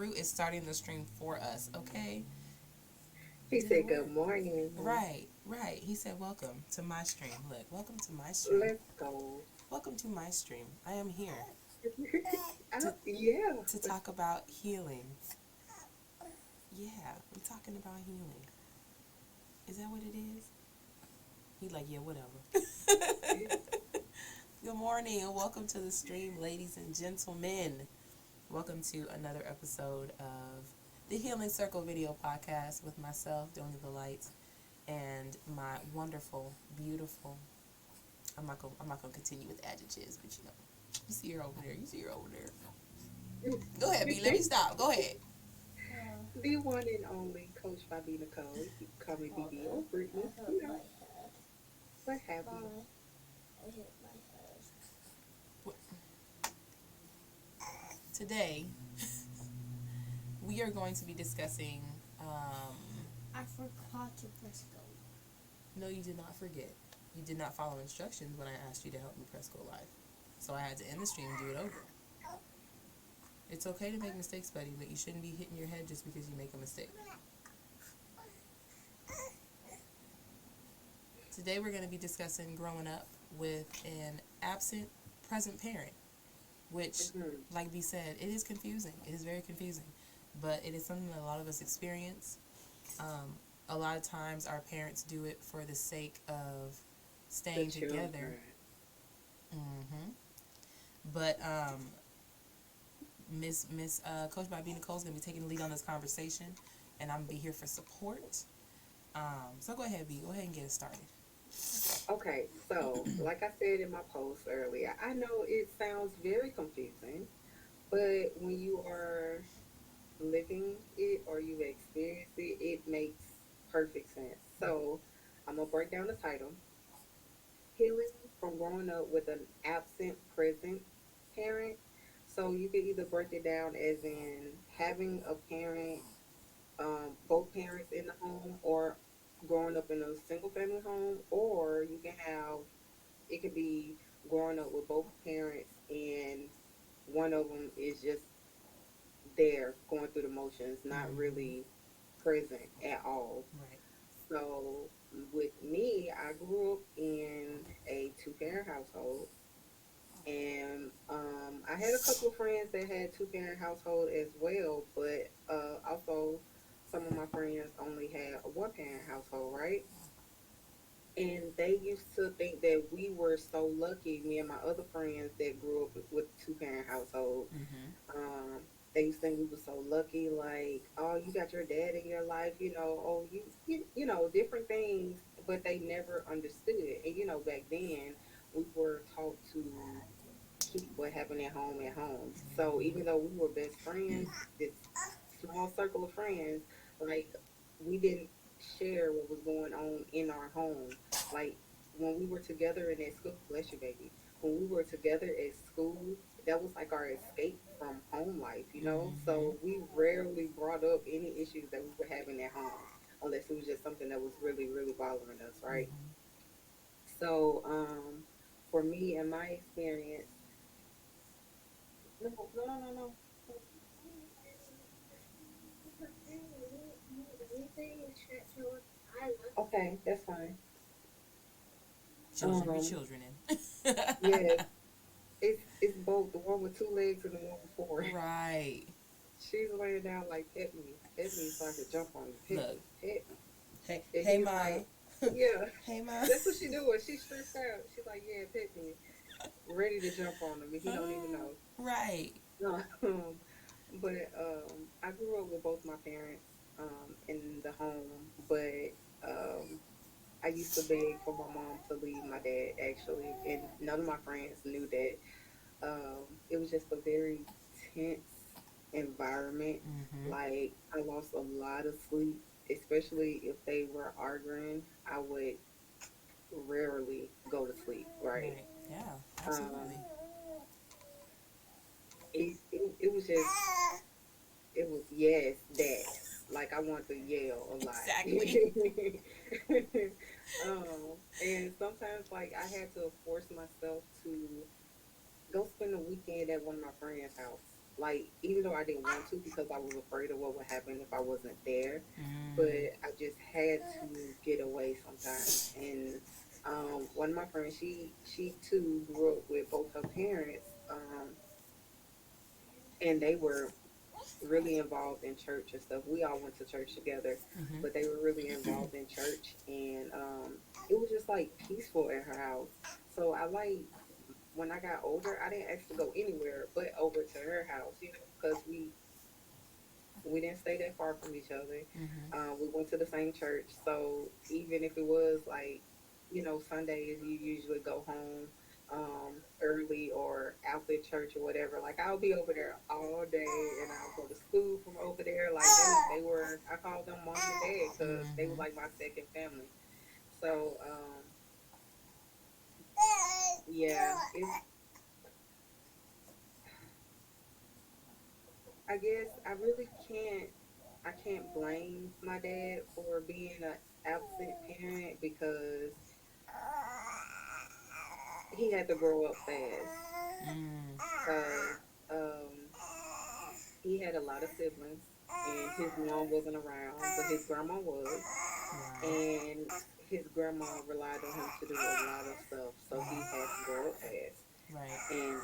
Root is starting the stream for us, okay? He Did it said, work? "Good morning. Right, right. He said, welcome to my stream. Look, welcome to my stream. Let's go." Welcome to my stream. I am here to, Yeah. to talk about healing. Yeah, we're talking about healing. Is that what it is? He like, yeah, whatever. Good morning and welcome to the stream, ladies and gentlemen. Welcome to another episode of the Healing Circle video podcast with myself, Doña the Lights, and my wonderful, beautiful. I'm not gonna continue with adjectives, but you see her over there. You see her over there. Go ahead, B. Let me stop. Go ahead. The one and only Coach by B Nicole. You can call me BB or Brittany. You know, what have you? Today, we are going to be discussing. I forgot to press go. No, you did not forget. You did not follow instructions when I asked you to help me press go live. So I had to end the stream and do it over. It's okay to make mistakes, buddy, but you shouldn't be hitting your head just because you make a mistake. Today we're going to be discussing growing up with an absent present parent, which, like B said, it is confusing. It is very confusing, but it is something that a lot of us experience. A lot of times our parents do it for the sake of staying The together. children. But Miss Coach by B Nicole is gonna be taking the lead on this conversation, and I'm gonna be here for support. So go ahead, B. Go ahead and get it started. Okay, so like I said in my post earlier, I know it sounds very confusing, but when you are living it or you experience it, it makes perfect sense. So I'm gonna break down the title: Healing from growing up with an absent present parent. So you can either break it down as in having a parent, both parents in the home, or growing up in a single family home, or you can have it could be growing up with both parents and one of them is just there going through the motions, not Mm-hmm. really present at all. Right. So with me, I grew up in a two parent household, and I had a couple of friends that had two parent household as well, but also some of my friends only had a one parent household, right? And they used to think that we were so lucky, me and my other friends that grew up with two parent household. Mm-hmm. Um, they used to think we were so lucky, like, oh, you got your dad in your life, oh, you know, different things, but they never understood. And back then we were taught to keep what happened at home. So even though we were best friends, this small circle of friends, like we didn't share what was going on in our home. Like when we were together in that school, bless you, baby. When we were together at school, that was like our escape from home life. Mm-hmm. So we rarely brought up any issues that we were having at home, unless it was just something that was really, really bothering us, right? Mm-hmm. So, for me and my experience, no, no, no, no, no. Okay, that's fine. Children be Um, children in. yes, it's both the one with two legs and the one with four. Right. She's laying down like pet me so I could jump on you, Look. pet me. Hey, And hey, he's ma. like, yeah, Hey, ma. that's what she doing. She's stressed out. She's like, yeah, pet me, ready to jump on him, and he don't even know. Right. But I grew up with both my parents in the home, but I used to beg for my mom to leave my dad actually, and none of my friends knew that. It was just a very tense environment. Mm-hmm. Like I lost a lot of sleep, especially if they were arguing. I would rarely go to sleep. Right. Right. Yeah. Absolutely. Um, it was just it was yes that like I wanted to yell a lot. Exactly. And sometimes like I had to force myself to go spend the weekend at one of my friends' house. like, even though I didn't want to because I was afraid of what would happen if I wasn't there, but Mm. I just had to get away sometimes. And one of my friends, she too grew up with both her parents, and they were really involved in church and stuff. We all went to church together, Mm-hmm. but they were really involved in church, and it was just like peaceful at her house. So I like when I got older, I didn't actually go anywhere but over to her house, because we didn't stay that far from each other. Mm-hmm. We went to the same church, so even if it was like, Sundays, you usually go home early or after church or whatever. Like, I'll be over there all day, and I'll go to school from over there. Like, they were, I called them mom and dad because they were Mm-hmm. like my second family. So yeah, I guess I can't blame my dad for being an absent parent because he had to grow up fast. Mm. Because um, he had a lot of siblings, and his mom wasn't around, but his grandma was, Wow. and his grandma relied on him to do a lot of stuff, so he had to grow up fast. Right. And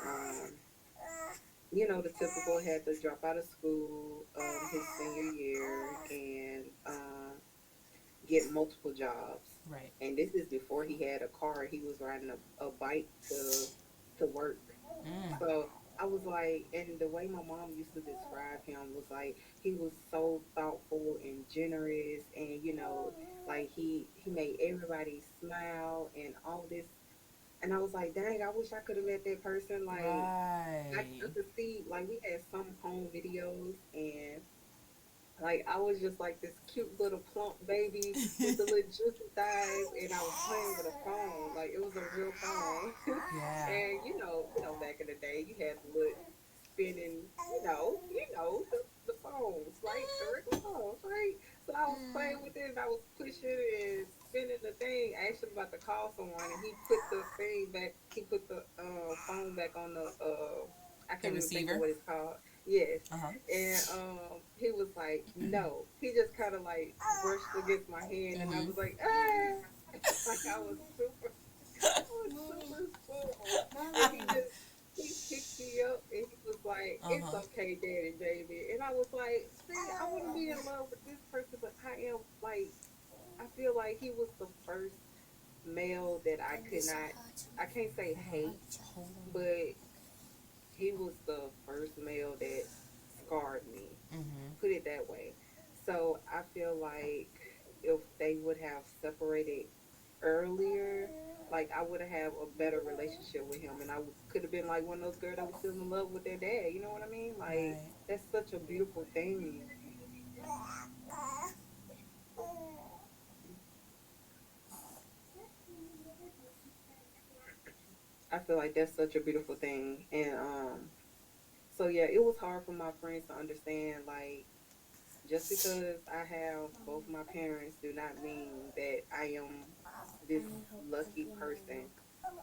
the typical, had to drop out of school his senior year, and get multiple jobs. Right. And this is before he had a car. He was riding a bike to work. Mm. So I was like, and the way my mom used to describe him was like, he was so thoughtful and generous, and like, he made everybody smile and all this. And I was like, dang, I wish I could have met that person. Like, I Right. could see, like, we had some home videos, and like, I was just like this cute little plump baby with the little juicy thighs, and I was playing with a phone, like it was a real phone. Yeah. And back in the day, you had the little spinning, the phones, right? The regular phones, right? So I was playing with it, and I was pushing and spinning the thing. Actually, about to call someone, and he put the thing back. He put the phone back on the I The can't even think of receiver. what it's called. Yes. Uh huh. And he was like, no. He just kind of like brushed against my hand, and I Mm-hmm. was like, ah, like I was super spoiled. And he picked me up, and he was like, Uh it's huh. okay, daddy, baby. And I was like, see, I want to be in love with this person, but I am like, I feel like he was the first male that I can't say hate, Hold on. but he was the first male that scarred me, Mm-hmm. put it that way. So I feel like if they would have separated earlier, like, I would have a better relationship with him, and I could have been like one of those girls that was still in love with their dad. You know what I mean? Like, Right. that's such a beautiful thing. I feel like that's such a beautiful thing, and so yeah, it was hard for my friends to understand, like, just because I have both my parents do not mean that I am this lucky person.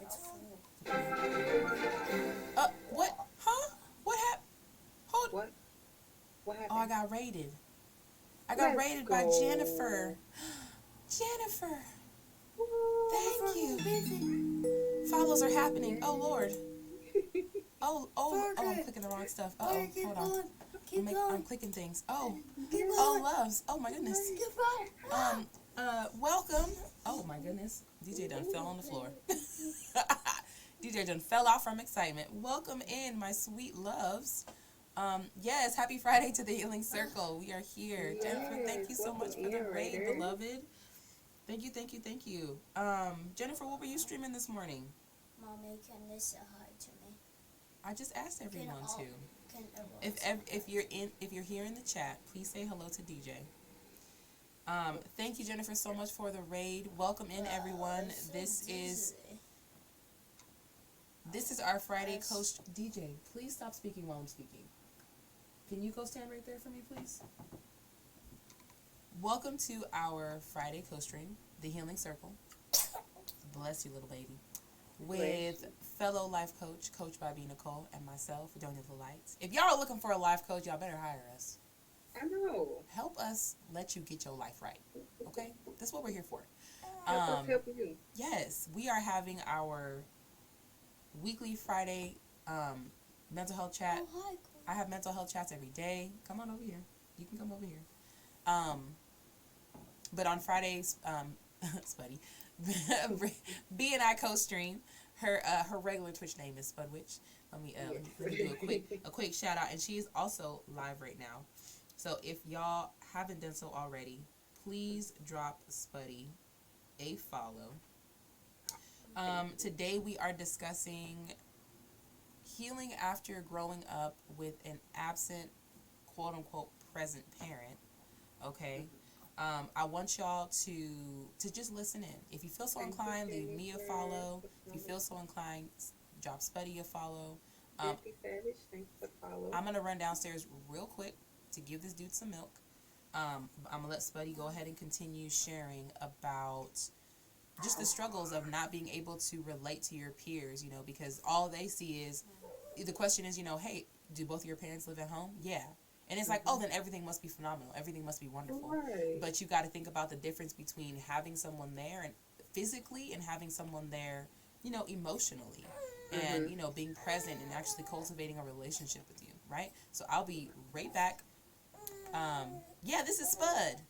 It's full. What? Huh? What happened? Hold. What? What Oh, I happened? got raided. I got Let's raided by go. Jennifer. Jennifer, thank Woo. you. Follows are happening. Oh Lord. Oh, I'm clicking the wrong stuff. Uh oh, Keep hold on. going. Keep I'm going. clicking things. Oh, Keep oh, going. loves. Oh my goodness. Keep going. Welcome. Oh my goodness. DJ done fell on the floor. DJ done fell off from excitement. Welcome in, my sweet loves. Yes, happy Friday to the Healing Circle. We are here. Jennifer, thank Yes, you so welcome much for the in, raid, Raiders. beloved. Thank you, thank you, thank you. Jennifer, what were you streaming this morning? Mommy, can they say hi to me? I just asked everyone to. Can everyone say hi If you're here in the chat, please say hello to DJ. Thank you, Jennifer, so much for the raid. Welcome in, everyone. So This is dizzy. our Friday Yes. coach. DJ, please stop speaking while I'm speaking. Can you go stand right there for me, please? Welcome to our Friday co-stream, The Healing Circle. Bless you, little baby. Bless with you. fellow life coach, Coach by Nicole, and myself, Doña the Lights. If y'all are looking for a life coach, y'all better hire us. I know. Help us let you get your life right. Okay? That's what we're here for. Help us Um, help you. yes, we are having our weekly Friday mental health chat. Oh, hi. I have mental health chats every day. Come on over here. You can come over here. Um, but on Fridays, Spuddy, B and I co-stream. Her regular Twitch name is Spudwitch. Let me do Yes. a quick shout out, and she is also live right now. So if y'all haven't done so already, please drop Spuddy a follow. Thank you. Today we are discussing healing after growing up with an absent, quote unquote, present parent. Okay. Mhm. I want y'all to just listen in. If you feel so Thank you, inclined, leave me a Jennifer, follow. for If you following. feel so inclined, drop Spuddy a follow. Um, Jesse Savage, thanks for the follow. I'm gonna run downstairs real quick to give this dude some milk. I'm gonna let Spuddy go ahead and continue sharing about just the struggles of not being able to relate to your peers. Because all they see is the question is, hey, do both of your parents live at home? Yeah. And it's like, oh, Hmm. then everything must be phenomenal. Everything must be wonderful. Right. But you got to think about the difference between having someone there and physically and having someone there, emotionally. And, Hmm. being present and actually cultivating a relationship with you, right? So I'll be right back. Yeah, this is Spud.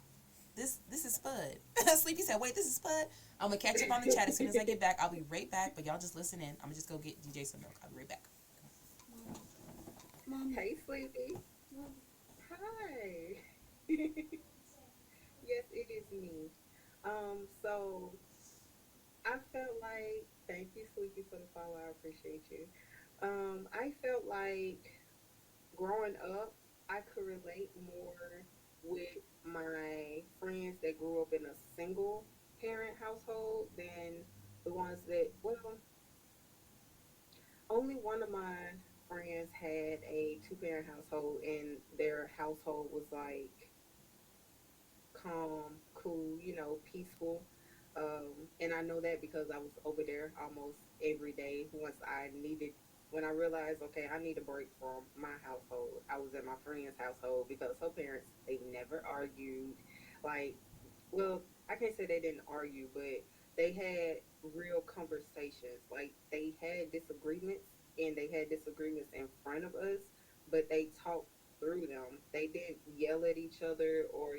This is Spud. Sleepy said, wait, this is Spud. I'm going to catch up on the chat as soon as I get back. I'll be right back, but y'all just listen in. I'm going to just go get DJ some milk. I'll be right back. Mom. Hey, Sleepy. Mom. Hi. Yes, it is me. So I felt like, thank you, Sleepy, for the follow. I appreciate you. I felt like growing up, I could relate more with my friends that grew up in a single parent household than the ones that, well, only one of my friends had a two parent household, and their household was like calm, cool, peaceful. And I know that because I was over there almost every day. When I realized, okay, I need a break from my household, I was at my friend's household because her parents, they never argued. Like, well, I can't say they didn't argue, but they had real conversations. Like, they had disagreements, and they had disagreements in front of us, but they talked through them. They didn't yell at each other or,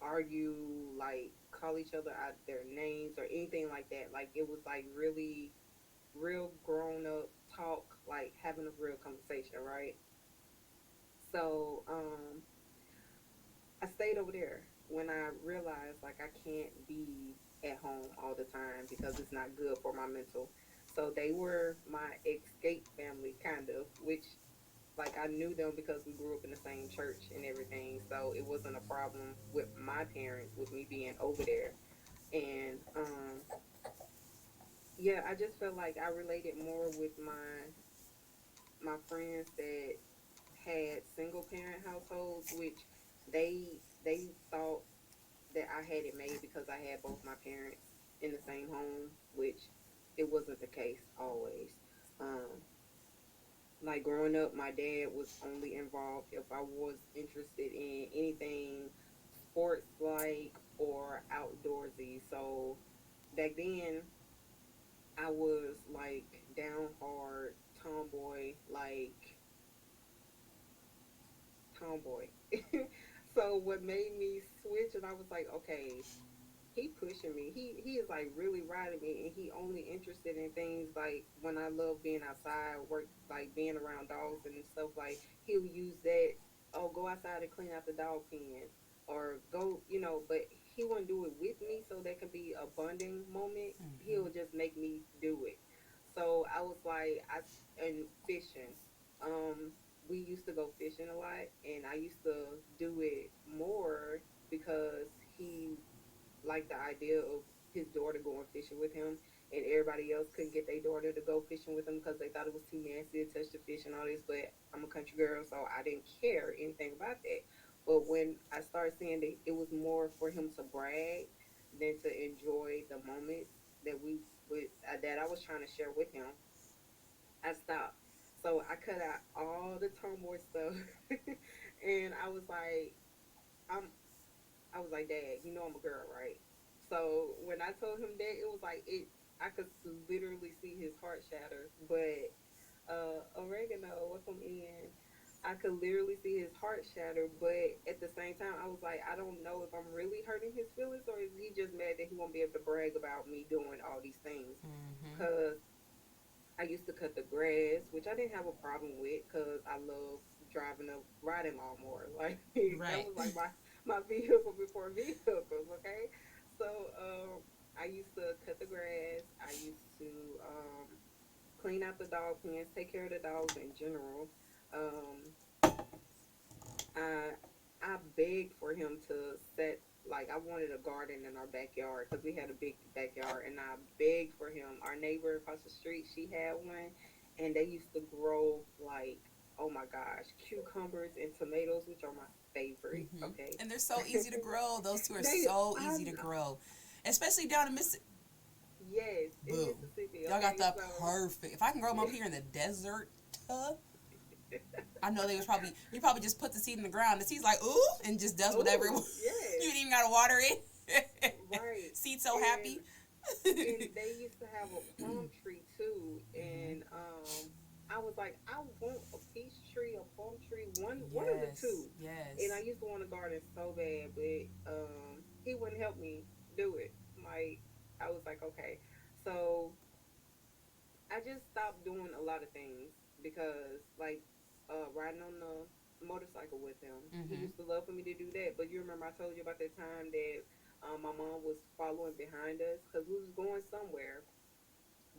argue, like call each other out their names or anything like that. Like it was like really real grown up talk, like having a real conversation, right? So I stayed over there when I realized like I can't be at home all the time because it's not good for my mental. So they were my escape family kind of, which like I knew them because we grew up in the same church and everything. So it wasn't a problem with my parents with me being over there. And yeah, I just felt like I related more with my friends that had single parent households, which they thought that I had it made because I had both my parents in the same home, which it wasn't the case always. Um, like growing up, my dad was only involved if I was interested in anything sports like or outdoorsy. So back then, I was like down hard tomboy, like tomboy. So what made me switch, and I was like, okay, he pushing me. He is like really riding me, and he only interested in things like when I love being outside, work like being around dogs and stuff. Like he'll use that. Oh, go outside and clean out the dog pen, or go, But he wouldn't do it with me, so that could be a bonding moment. He'll Mm-hmm. just make me do it. So I was like, and fishing. We used to go fishing a lot, and I used to do it more because he like the idea of his daughter going fishing with him, and everybody else couldn't get their daughter to go fishing with him because they thought it was too nasty to touch the fish and all this. But I'm a country girl, so I didn't care anything about that. But when I started seeing that it was more for him to brag than to enjoy the moments that that I was trying to share with him, I stopped. So I cut out all the tomboy stuff, and I'm, I was like, Dad, you know I'm a girl, right? So when I told him that, it was like I could literally see his heart shatter. But oregano, welcome in. I could literally see his heart shatter, but at the same time, I was like, I don't know if I'm really hurting his feelings or is he just mad that he won't be able to brag about me doing all these things. Mm-hmm. Cause I used to cut the grass, which I didn't have a problem with, cause I love driving a riding lawnmower. Like that Right. was like my vehicle before vehicles. Okay, so I used to cut the grass. I used to clean out the dog pens, take care of the dogs in general. Um, I I begged for him to set, like, I wanted a garden in our backyard because we had a big backyard, and I begged for him. Our neighbor across the street, she had one, and they used to grow, like, oh my gosh, cucumbers and tomatoes, which are my favorite. Mm-hmm. Okay, And they're so easy to grow. Those two are they so I easy to grow, especially down in Mississippi. yes, in Boom. Mississippi. Y'all got Okay, the so perfect. If I can grow them up here in the desert, I know they was probably you probably just put the seed in the ground. The seed's like ooh and just does whatever. oh You yes, ain't even gotta water it. right, Seed so and happy. they used to have a plum tree too, Mm-hmm. and I was like, I want a peach tree, a plum tree, one of the Yes. two. And I Yes. used to want a garden so bad, but he wouldn't help me do it. Like I was like, okay, so I just stopped doing a lot of things because, like, riding on the motorcycle with him. He Mm-hmm. used to love for me to do that. But you remember I told you about that time that my mom was following behind us because we was going somewhere,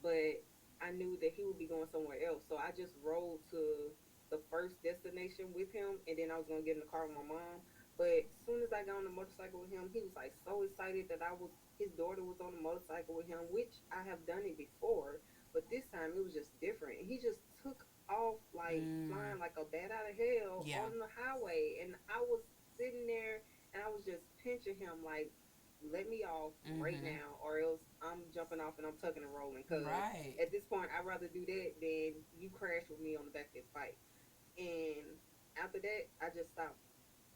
but I knew that he would be going somewhere else. So I just rode to the first destination with him, and then I was gonna get in the car with my mom. But as soon as I got on the motorcycle with him, he was like so excited that I was his daughter was on the motorcycle with him, which I have done it before, but this time it was just different. And he just took off like Mm. flying like a bat out of hell Yeah. on the highway, and I was sitting there and I was just pinching him like, let me off right Mm-hmm. now or else I'm jumping off and I'm tucking and rolling because Right. at this point I'd rather do that than you crash with me on the back of this bike. And after that I just stopped.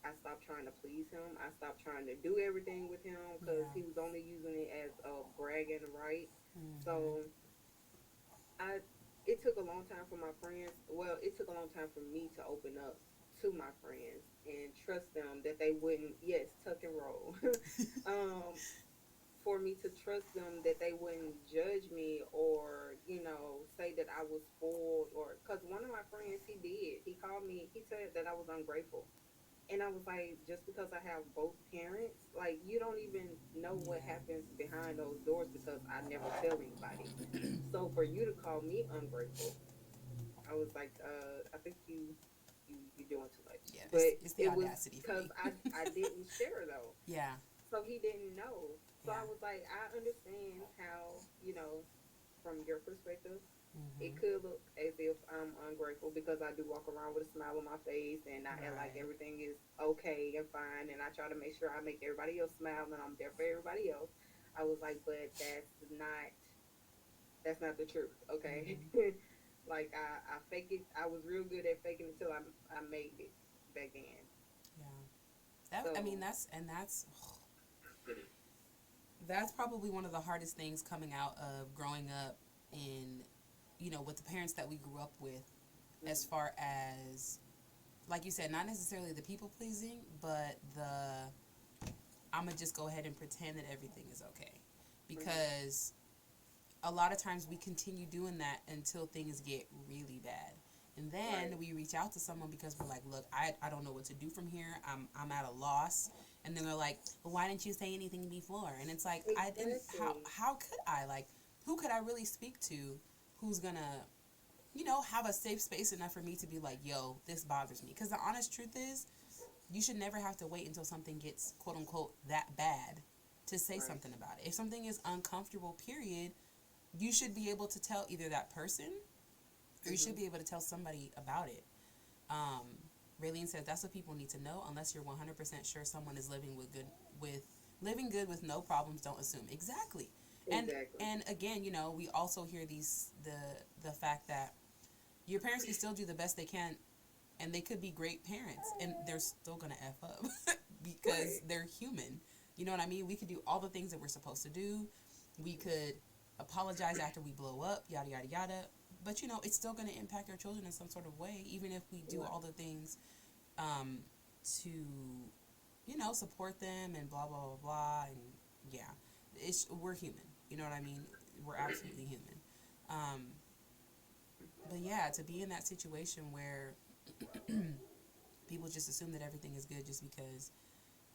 I stopped trying to please him. I stopped trying to do everything with him because Yeah. he was only using it as a bragging right. Mm-hmm. So I it took a long time for my friends, well, it took a long time for me to open up to my friends and trust them that they wouldn't, yes, tuck and roll. um for me to trust them that they wouldn't judge me or say that I was spoiled, or because one of my friends, he called me, he said that I was ungrateful. And I was like, just because I have both parents, like, you don't even know what Yeah. happens behind those doors because I never tell anybody. So for you to call me ungrateful, I was like, I think you doing too much. Yeah. But It's the it was audacity for because me. I didn't share though, Yeah. so he didn't know. So I Yeah. was like, I understand how, from your perspective, it Mm-hmm. could look as if I'm ungrateful because I do walk around with a smile on my face and I act like Right. everything is okay and fine, and I try to make sure I make everybody else smile and I'm there for everybody else. I was like, but that's not the truth, okay? Mm-hmm. Like I fake it. I was real good at faking it until I made it back then. Yeah. That I mean So that's probably one of the hardest things coming out of growing up in with the parents that we grew up with, as mhm, far as, like you said, not necessarily the people pleasing, but the I'm gonna just go ahead and pretend that everything is okay, mhm, because a lot of times we continue doing that until things get really bad. And then right, we reach out to someone because we're like, look, I don't know what to do from here. I'm at a loss. And then they're like, well, why didn't you say anything before? And it's like, I didn't, exactly. how could I? Like, who could I really speak to who's gonna, have a safe space enough for me to be like, yo, this bothers me? Because the honest truth is, you should never have to wait until something gets, quote unquote, that bad to say Right. something about it. If something is uncomfortable, period, you should be able to tell either that person or you should Mhm. be able to tell somebody about it. Um, Raylene says that's what people need to know. Unless you're 100% sure someone is living good with no problems, don't assume. Exactly. and Exactly. and again, we also hear the fact that your parents can still do the best they can, and they could be great parents, and they're still gonna f up because Right. they're human. You know what I mean? We could do all the things that we're supposed to do. We could apologize after we blow up, yada yada yada. But it's still gonna impact our children in some sort of way, even if we do Right. all the things um, to support them and blah blah blah blah. And yeah, we're human. You know what I mean? We're absolutely human. Um, but yeah, to be in that situation where people just assume that everything is good just because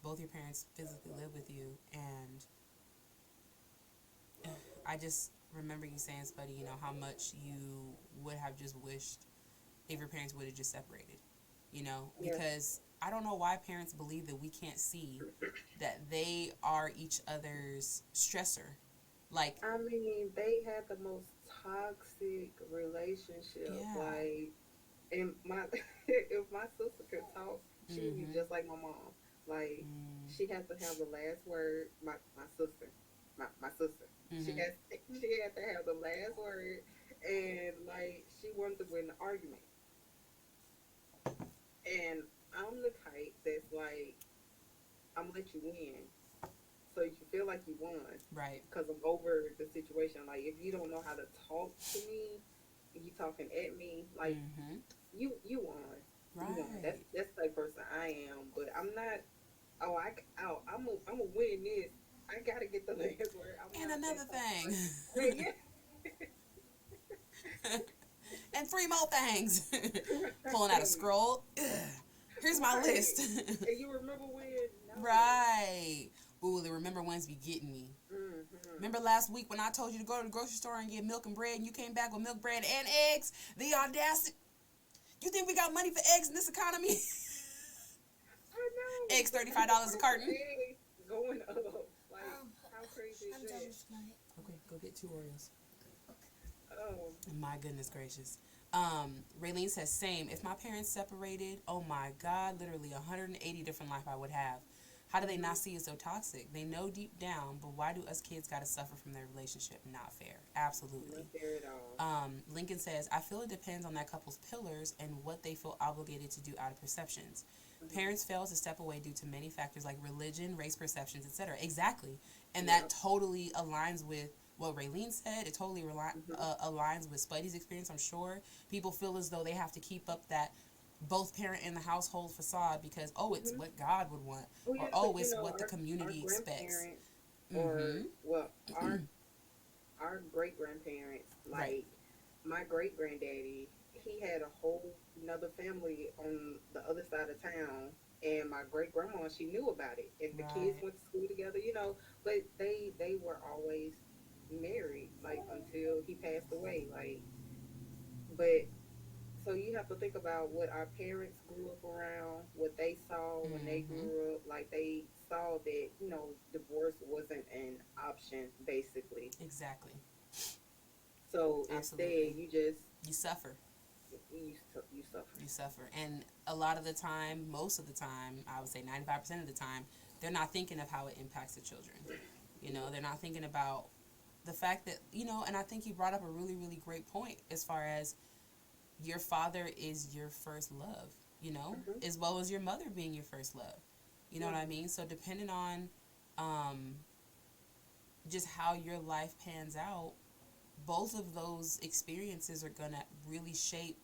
both your parents physically live with you. And I just remember you saying, Spuddy, how much you would have just wished if your parents would have just separated, Yeah. because I don't know why parents believe that we can't see that they are each other's stressor. Like, I mean, they had the most toxic relationship. yeah. Like, and my if my sister could talk, she would be Mm-hmm. just like my mom. Like, she has to have the last word. My sister, my sister. She Mm-hmm. has she had to have the last word, and like she wanted to win the argument. And I'm the type that's like, I'm gonna let you win, so you feel like you won, Right. because I'm over the situation. Like, if you don't know how to talk to me, you talking at me, like Mm-hmm. you won, you won. That's Right. that's the type of person I am. But I'm not. Oh, I'm a win this. I gotta get the last word. I'm And not that another type of thing. person. Yeah, And three more things. Pulling out a right, scroll. Here's my right. list. And you remember when? No. Right. Ooh, the remember ones be getting me. Mm-hmm. Remember last week when I told you to go to the grocery store and get milk and bread, and you came back with milk, bread, and eggs? The audacity. You think we got money for eggs in this economy? I know Eggs the $35 a price of carton. eggs going up. Like, Um, how crazy is I'm done that? with my. Okay, go get 2 Oreos. Oh, My goodness gracious. Raylene says, same. If my parents separated, oh my God, literally 180 different life I would have. How do they mm-hmm. not see it so toxic? They know deep down, but why do us kids got to suffer from their relationship? Not fair. Absolutely. Not fair at all. Lincoln says, I feel it depends on that couple's pillars and what they feel obligated to do out of perceptions. Mm-hmm. Parents fail to step away due to many factors like religion, race perceptions, etc. Exactly. And that Yep. totally aligns with what Raylene said. It totally Mm-hmm. aligns with Spuddy's experience, I'm sure. People feel as though they have to keep up that both parent in the household facade because, oh, it's Mm-hmm. what God would want, Oh or yeah, oh, because it's what the our community expects. grandparents, Mm-hmm. or well, our great grandparents, Right. like my great granddaddy, he had a whole another family on the other side of town, and my great grandma, she knew about it, and the kids Right. went to school together, but they were always married, like until he passed away, like. But so you have to think about what our parents grew up around, what they saw when they Mm-hmm. grew up. Like, they saw that divorce wasn't an option, basically. Exactly. So instead, Absolutely. you just You suffer. you suffer. You suffer. And a lot of the time, most of the time, I would say 95% of the time, they're not thinking of how it impacts the children. Yeah. They're not thinking about the fact that, and I think you brought up a really, really great point as far as your father is your first love, Hmm. as well as your mother being your first love. You know what Yeah. I mean? So depending on um, just how your life pans out, both of those experiences are going to really shape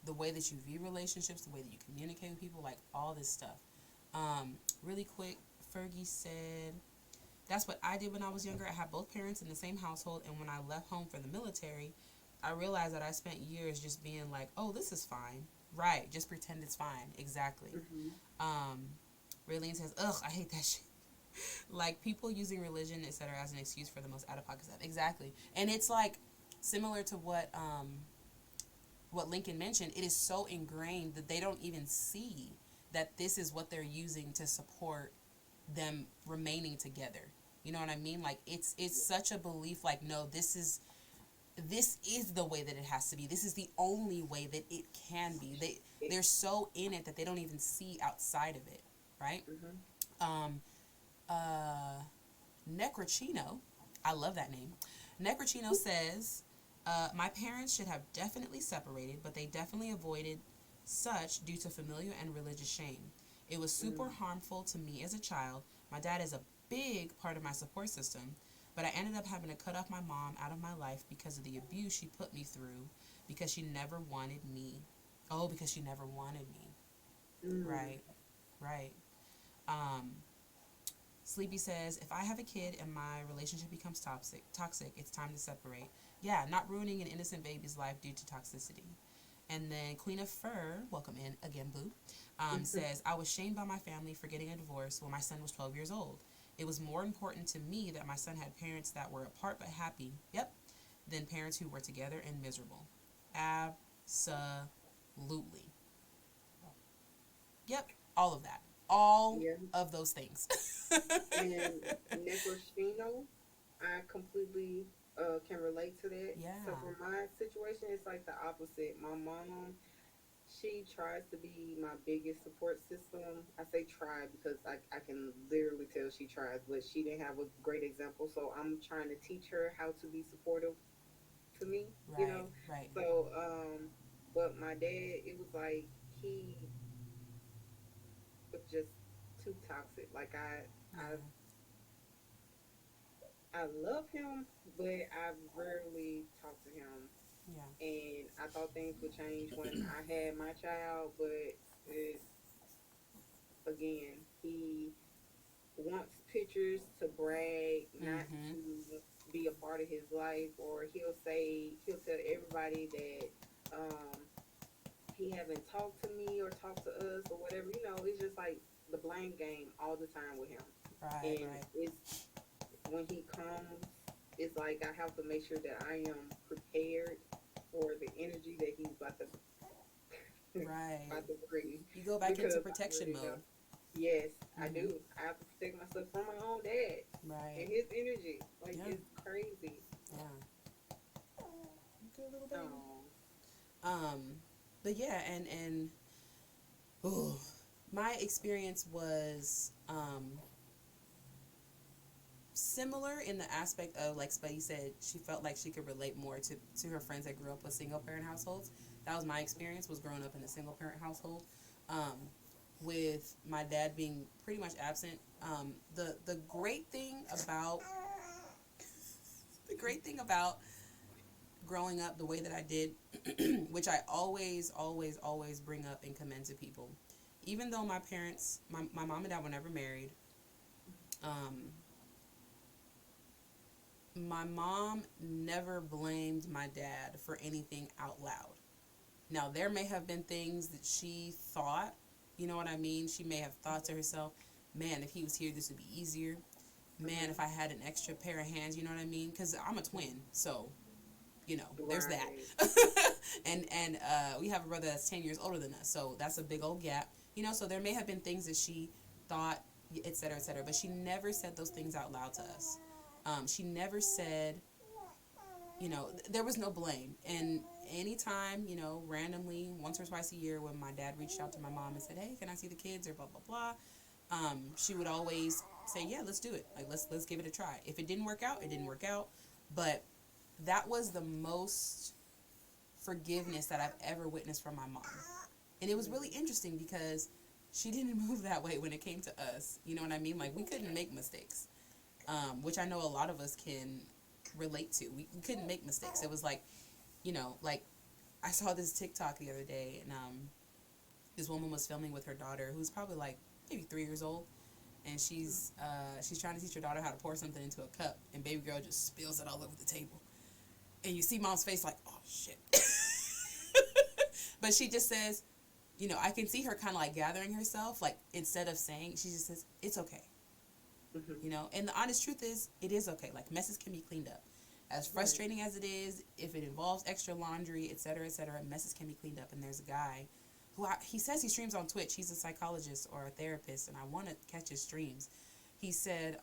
the way that you view relationships, the way that you communicate with people, like all this stuff. Really quick, Fergie said, that's what I did when I was younger. I had both parents in the same household, and when I left home for the military, I realized that I spent years just being like, oh, this is fine. Right, just pretend it's fine. Exactly. Hmm. Um, Raylene says, ugh, I hate that shit. Like people using religion, etc., as an excuse for the most out of pocket stuff. Exactly. And it's like similar to what Lincoln mentioned. It is so ingrained that they don't even see that this is what they're using to support them remaining together. You know what I mean? Like it's such a belief like no, this is the way that it has to be. This is the only way that it can be. They're so in it that they don't even see outside of it, right? Hmm. Um uh Necrochino I love that name. Necrochino says, my parents should have definitely separated, but they definitely avoided such due to familial and religious shame. It was super harmful to me as a child. My dad is a big part of my support system, but I ended up having to cut off my mom out of my life because of the abuse she put me through because she never wanted me. Oh, because she never wanted me. Mm. Right, right. Um, Sleepy says, if I have a kid and my relationship becomes toxic, it's time to separate. Yeah, not ruining an innocent baby's life due to toxicity. And then Queen of Fur, welcome in again, Boo, says, I was shamed by my family for getting a divorce when my son was 12 years old. It was more important to me that my son had parents that were apart but happy, yep, than parents who were together and miserable. Absolutely. Yep, all of that. All Yeah. of those things. And Negroshino, I completely can relate to that. So Yeah. for my situation, it's like the opposite. My mom, she tries to be my biggest support system. I say try because I can literally tell she tries, but she didn't have a great example. So I'm trying to teach her how to be supportive to me, you Right, know. right. So, but my dad, it was like he was just too toxic. Like Yeah, I love him, but I rarely talk to him. yeah. And I thought things would change when I had my child, but it's again, he wants pictures to brag, not Mm-hmm. to be a part of his life, or he'll tell everybody that he haven't talked to me or talked to us or whatever. You know, it's just like the blame game all the time with him. Right, And right. it's when he comes, it's like I have to make sure that I am prepared for the energy that he's about to Right. about to bring You go back into because I protection already know. mode. Yes, I Mm-hmm. do. I have to protect myself from my own dad Right. and his energy. Like Yeah. it's crazy. Yeah. Good little baby. Oh, Um, but yeah, and ooh, my experience was similar in the aspect of like Spuddy said, she felt like she could relate more to her friends that grew up with single parent households. That was my experience, was growing up in a single parent household. Um, with my dad being pretty much absent. The great thing about the great thing about growing up the way that I did, which I always bring up and commend to people, even though my parents, my mom and dad were never married. Um, my mom never blamed my dad for anything out loud. Now, there may have been things that she thought, you know what I mean? She may have thought to herself, man, if he was here, this would be easier. Man, if I had an extra pair of hands, you know what I mean? Because I'm a twin, so, you know, there's that. right. And we have a brother that's 10 years older than us, so that's a big old gap. You know, so there may have been things that she thought, et cetera, et cetera, but she never said those things out loud to us. She never said, you know, there was no blame. And anytime, you know, randomly, once or twice a year, when my dad reached out to my mom and said, "Hey, can I see the kids?" or blah blah blah, she would always say, "Yeah, let's do it. Like, let's give it a try." If it didn't work out, it didn't work out. But that was the most forgiveness that I've ever witnessed from my mom, and it was really interesting because she didn't move that way when it came to us. You know what I mean? Like, we couldn't make mistakes, which I know a lot of us can relate to. We couldn't make mistakes. It was like, you know, like I saw this TikTok the other day, and this woman was filming with her daughter, who's probably like maybe 3 years old, and she's trying to teach her daughter how to pour something into a cup, and baby girl just spills it all over the table, and you see mom's face like, oh shit. But she just says, you know, I can see her kind of like gathering herself, like instead of saying, she just says, it's okay. Mm-hmm. You know, and the honest truth is, it is okay. Like, messes can be cleaned up. As Right. frustrating as it is, if it involves extra laundry, etc., etc., messes can be cleaned up. And there's a guy who he says he streams on Twitch. He's a psychologist or a therapist, and I want to catch his streams. He said,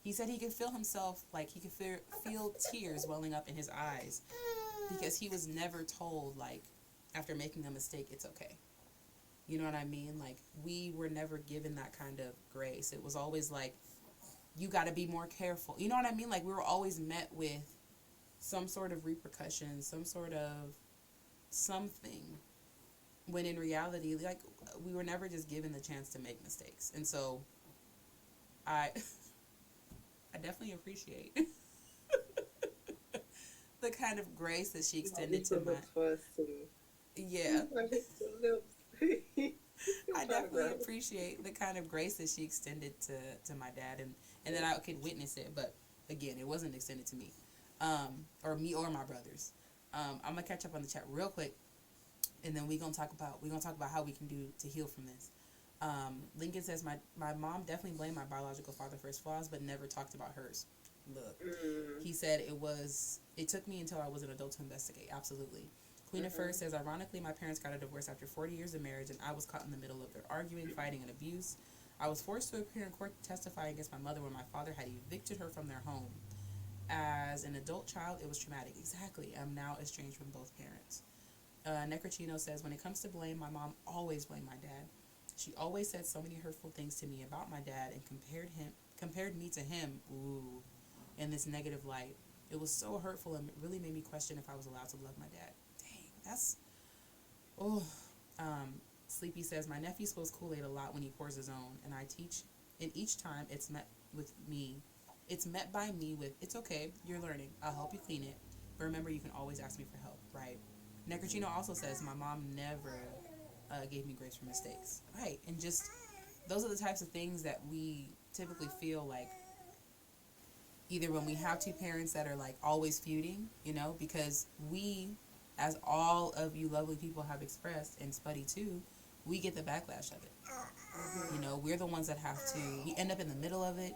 he could feel himself, like he could feel tears welling up in his eyes because he was never told, like, after making a mistake, it's okay. You know what I mean? Like, we were never given that kind of grace. It was always like, you got to be more careful. You know what I mean? Like, we were always met with some sort of repercussion, some sort of something, when in reality, like, we were never just given the chance to make mistakes. And so I I definitely appreciate the kind of grace that she You know, extended lick to the my, lips for us too. yeah, I lick the lips. I'm I trying to definitely grab it. appreciate the kind of grace that she extended to my dad, and that I could witness it. But again, it wasn't extended to me, or me or my brothers. I'm gonna catch up on the chat real quick, and then we're gonna talk about how we can do to heal from this. Lincoln says my mom definitely blamed my biological father for his flaws, but never talked about hers. Look, Mm, he said it took me until I was an adult to investigate. Absolutely. Queen of Furs says, ironically, my parents got a divorce after 40 years of marriage, and I was caught in the middle of their arguing, fighting, and abuse. I was forced to appear in court to testify against my mother when my father had evicted her from their home. As an adult child, it was traumatic. Exactly. I'm now estranged from both parents. Necrocino says, when it comes to blame, my mom always blamed my dad. She always said so many hurtful things to me about my dad and compared me to him, ooh, in this negative light. It was so hurtful and really made me question if I was allowed to love my dad. Dang, that's, oh. Sleepy says, my nephew spills Kool-Aid a lot when he pours his own, and I teach, and each time it's met by me with, it's okay, you're learning, I'll help you clean it, but remember, you can always ask me for help, right? Necrocino also says, my mom never gave me grace for mistakes, right? And just, those are the types of things that we typically feel like, either when we have two parents that are like always feuding, because we, as all of you lovely people have expressed, and Spuddy too, we get the backlash of it. We're the ones that have to, we end up in the middle of it,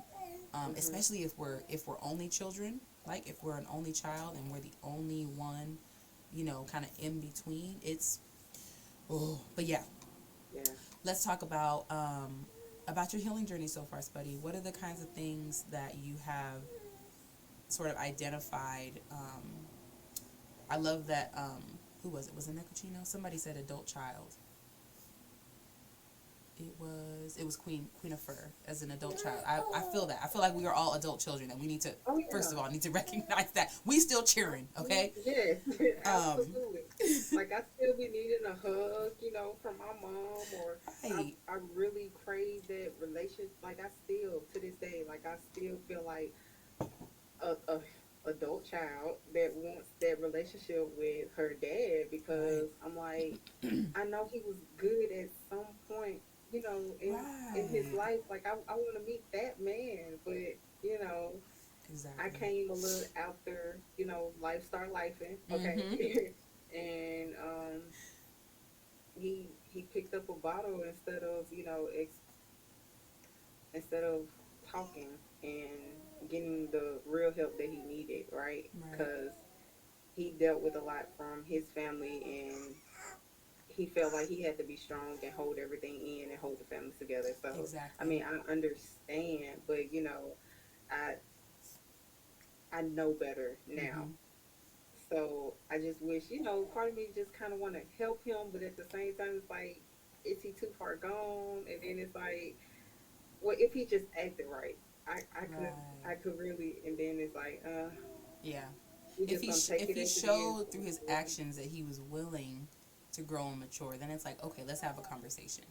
especially if we're only children, like if we're an only child and we're the only one, kind of in between. It's, oh, but yeah, yeah. let's talk about your healing journey so far, Spuddy. What are the kinds of things that you have sort of identified? I love that. Who was it? Was it Necocino? Somebody said adult child. It was Queen of Fur as an adult child. I feel that. I feel like we are all adult children, and we need to, Oh yeah. first of all, need to recognize that we still cheering. Okay. Yes, absolutely. Like I still be needing a hug, from my mom, or Right. I really crave that relationship. Like I still to this day, like I still feel like a adult child that wants that relationship with her dad, Right. because I'm like, I know he was good at some point, in his Right. life. Like I want to meet that man, but you know, I Exactly. came a little after, life start lifing, okay, Mhm. and he picked up a bottle instead of instead of talking and getting the real help that he needed, right? Right. Because he dealt with a lot from his family, and he felt like he had to be strong and hold everything in and hold the family together. So, I Exactly. mean, I understand, but I I know better now. Mhm. So I just wish, part of me just kind of want to help him, but at the same time, it's like, is he too far gone? And then it's like, well, if he just acted right, I could Right. I could really, and then it's like, Yeah. we If just he gonna take if it he as it is. showed through his actions that he was willing to grow and mature, then it's like, okay, let's have a conversation.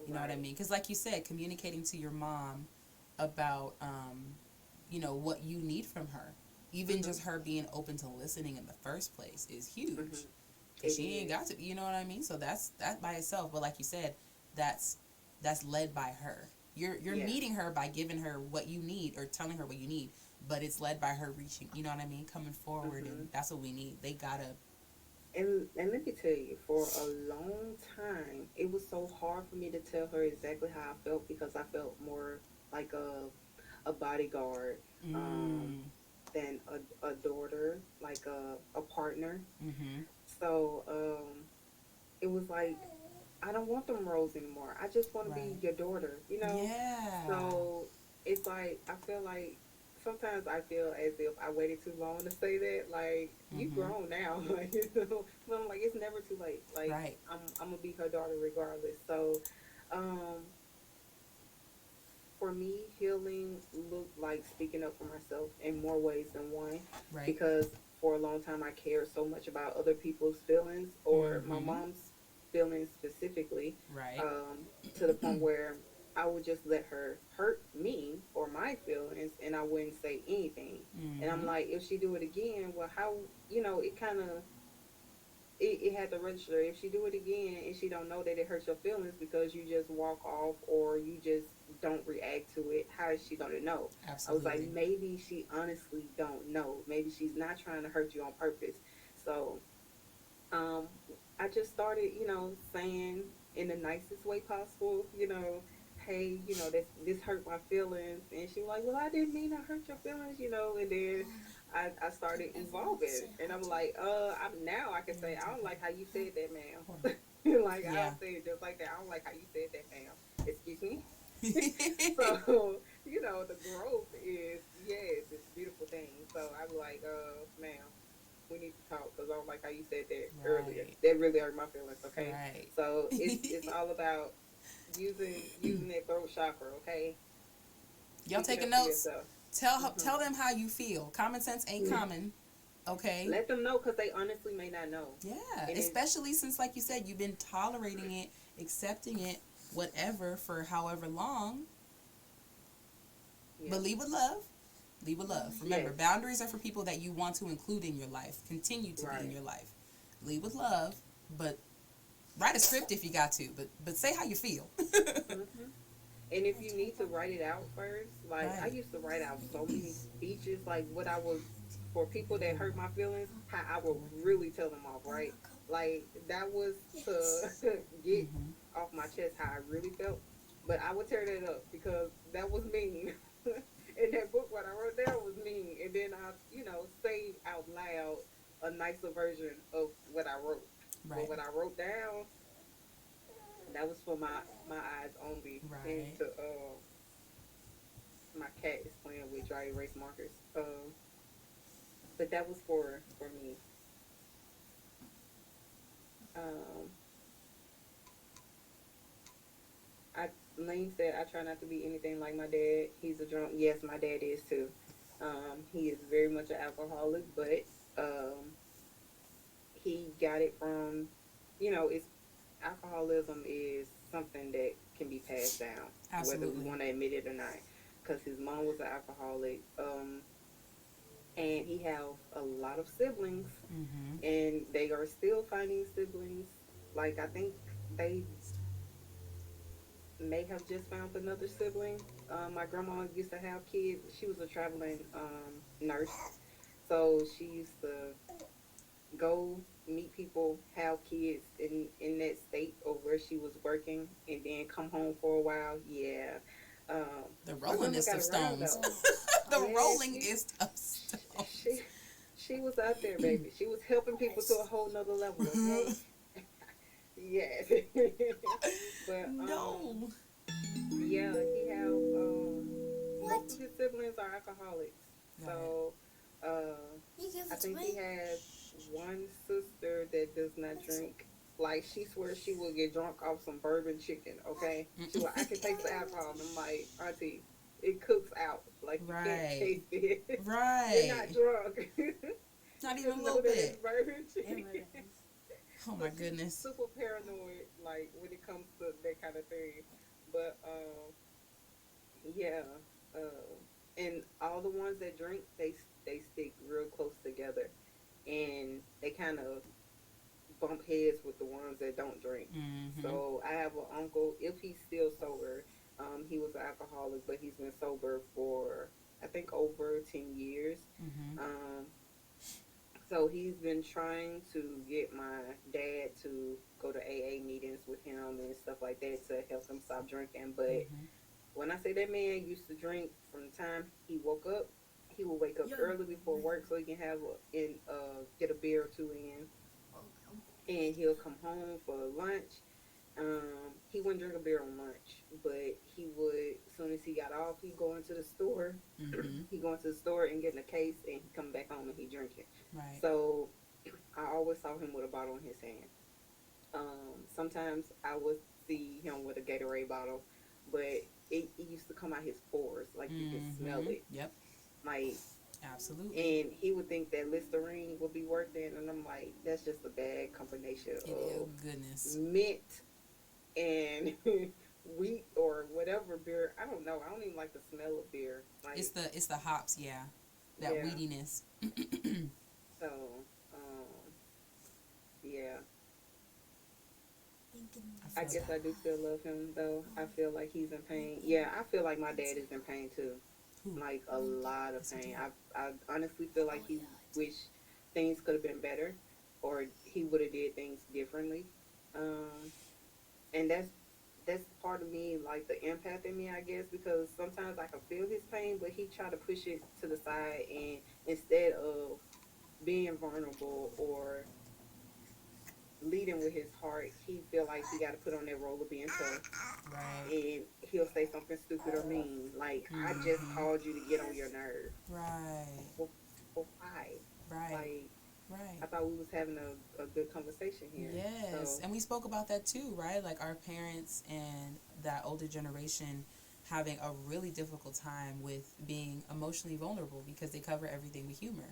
You know what I Right. mean? Because like you said, communicating to your mom about what you need from her, even Mhm. just her being open to listening in the first place is huge. Mhm. Because It she ain't is. got to, you know what I mean? So that's that by itself. But like you said, that's that's led by her. You're Yeah. meeting her by giving her what you need or telling her what you need, but it's led by her reaching, you know what I mean, coming forward, and Mhm. that's what we need. They gotta. And let me tell you, for a long time, it was so hard for me to tell her exactly how I felt, because I felt more like a bodyguard, um, Mm, than a daughter, like a partner. mm-hmm. So it was like, I don't want them roles anymore. I just want to be Right. your daughter. Yeah. So it's like, I feel like sometimes I feel as if I waited too long to say that. Like, you Mm-hmm. grown now, But I'm like, it's never too late. Like, Right. I'm gonna be her daughter regardless. So, um, for me, healing looked like speaking up for myself in more ways than one, Right. because for a long time I cared so much about other people's feelings, or my Mm-hmm. mom's feelings specifically, Right. um, to the point where I would just let her hurt me or my feelings, and I wouldn't say anything. And I'm Mm-hmm. like, if she do it again, well, how, it kind of, it had to register. If she do it again and she don't know that it hurts your feelings because you just walk off or you just don't react to it, how is she gonna know? I was like, Absolutely. maybe she honestly don't know. Maybe she's not trying to hurt you on purpose. So, um, I just started, saying in the nicest way possible, hey, this hurt my feelings. And she was like, well, I didn't mean to hurt your feelings, and then I Can started everyone evolving. say And hi I'm to like, I'm now I can Yeah, say, it's I don't okay. like how you her? said that, Hold ma'am. Like, on. I'll say it just like that. I don't like how you said that, ma'am. Excuse me. Yeah. So, the growth is, yes, it's a beautiful thing. So I was like, ma'am, we need to talk because I don't like how you said that earlier. Right. That really hurt my feelings. Okay, Right. so it's all about using that throat chakra. Okay, Y'all speaking taking up for notes? yourself. Hmm. Tell them how you feel. Common sense ain't common. Okay. Let them know because they honestly may not know, Yeah. and it. Especially since, like you said, you've been tolerating it, accepting it, whatever, for however long. Yeah. But lead with love. Lead with love. Remember, Yes. boundaries are for people that you want to include in your life, continue to be in Right. your life. Lead with love, but write a script if you got to. But say how you feel. Hmm. And if you need to write it out first, like I Right. used to write out so many speeches, like what I was for people that hurt my feelings, how I would really tell them off, right? Like that was to Yes. get Mm-hmm. off my chest how I really felt. But I would tear that up because that was mean. In that book, what I wrote down was mean, and then I, say out loud a nicer version of what I wrote. But Right. what I wrote down, that was for my eyes only, and Right. to my cat is playing with dry erase markers. But that was for me. Um, I Lane said I try not to be anything like my dad. He's a drunk. Yes, my dad is too. He is very much an alcoholic, but um, he got it from, it's alcoholism is something that can be passed down, whether we Absolutely. want to admit it or not. Because his mom was an alcoholic, and he have a lot of siblings, Mm-hmm. and they are still finding siblings. Like I think they may have just found another sibling. My grandma used to have kids. She was a traveling nurse, so she used to go meet people, have kids in that state or where she was working, and then come home for a while. Yeah, The my grandma rollingest got of around stones. though. The Yeah, rollingest of she stones. she was out there, baby. She was helping people to a whole nother level. Okay, yes, but No. yeah, he have most of What? his siblings are alcoholics. Right. So uh, You give I it to think he me? has one sister that does not What's it? drink. Like she swears she will get drunk off some bourbon chicken. Okay, she like I can taste the alcohol, and I'm like, Auntie, it cooks out. Like you can't Right. taste it. You're not Right. drunk. Not You even just a know little that it's bit. bourbon Never chicken. mind. Oh So my she's goodness. super paranoid, like when it comes to that kind of thing. But yeah, and all the ones that drink, they stick real close together, and they kind of bump heads with the ones that don't drink. Mm-hmm. So I have an uncle. If he's still sober, he was an alcoholic, but he's been sober for I think over 10 years. Mm-hmm. Um, so he's been trying to get my dad to go to AA meetings with him and stuff like that to help him stop drinking. But Mm-hmm. when I say that man used to drink from the time he woke up, he will wake up You're early before work so he can have get a beer or two in, welcome. and he'll come home for lunch. He wouldn't drink a beer on lunch, but he would as soon as he got off, he go into the store. Mm-hmm. He go into the store and get in a case, and he come back home and he drink it. Right. So I always saw him with a bottle in his hand. Sometimes I would see him with a Gatorade bottle, but it used to come out his pores, like you could smell Mm-hmm. it, Yep. like. Absolutely. And he would think that Listerine would be worth it, and I'm like, that's just a bad combination It, oh of goodness. mint and wheat or whatever beer. I don't know. I don't even like the smell of beer. Like, It's the hops, yeah. That yeah. weediness. So, um, yeah. I I feel guess that. I do still love him though. I feel like he's in pain. Yeah, I feel like my dad is in pain too. Who? Like a lot of Yes, he pain. did. I honestly feel like he wish things could have been better, or he would have did things differently. Um, and that's part of me, like the empath in me, I guess, because sometimes I can feel his pain, but he try to push it to the side, and instead of being vulnerable or leading with his heart, he feel like he got to put on that role of being tough, Right. and he'll say something stupid or mean, like I just Mm-hmm. called you to get on your nerve. Right. Well, well why? Right. Like Right. I thought we was having a good conversation here. Yes. So And we spoke about that too, right? Like our parents and that older generation having a really difficult time with being emotionally vulnerable because they cover everything with humor.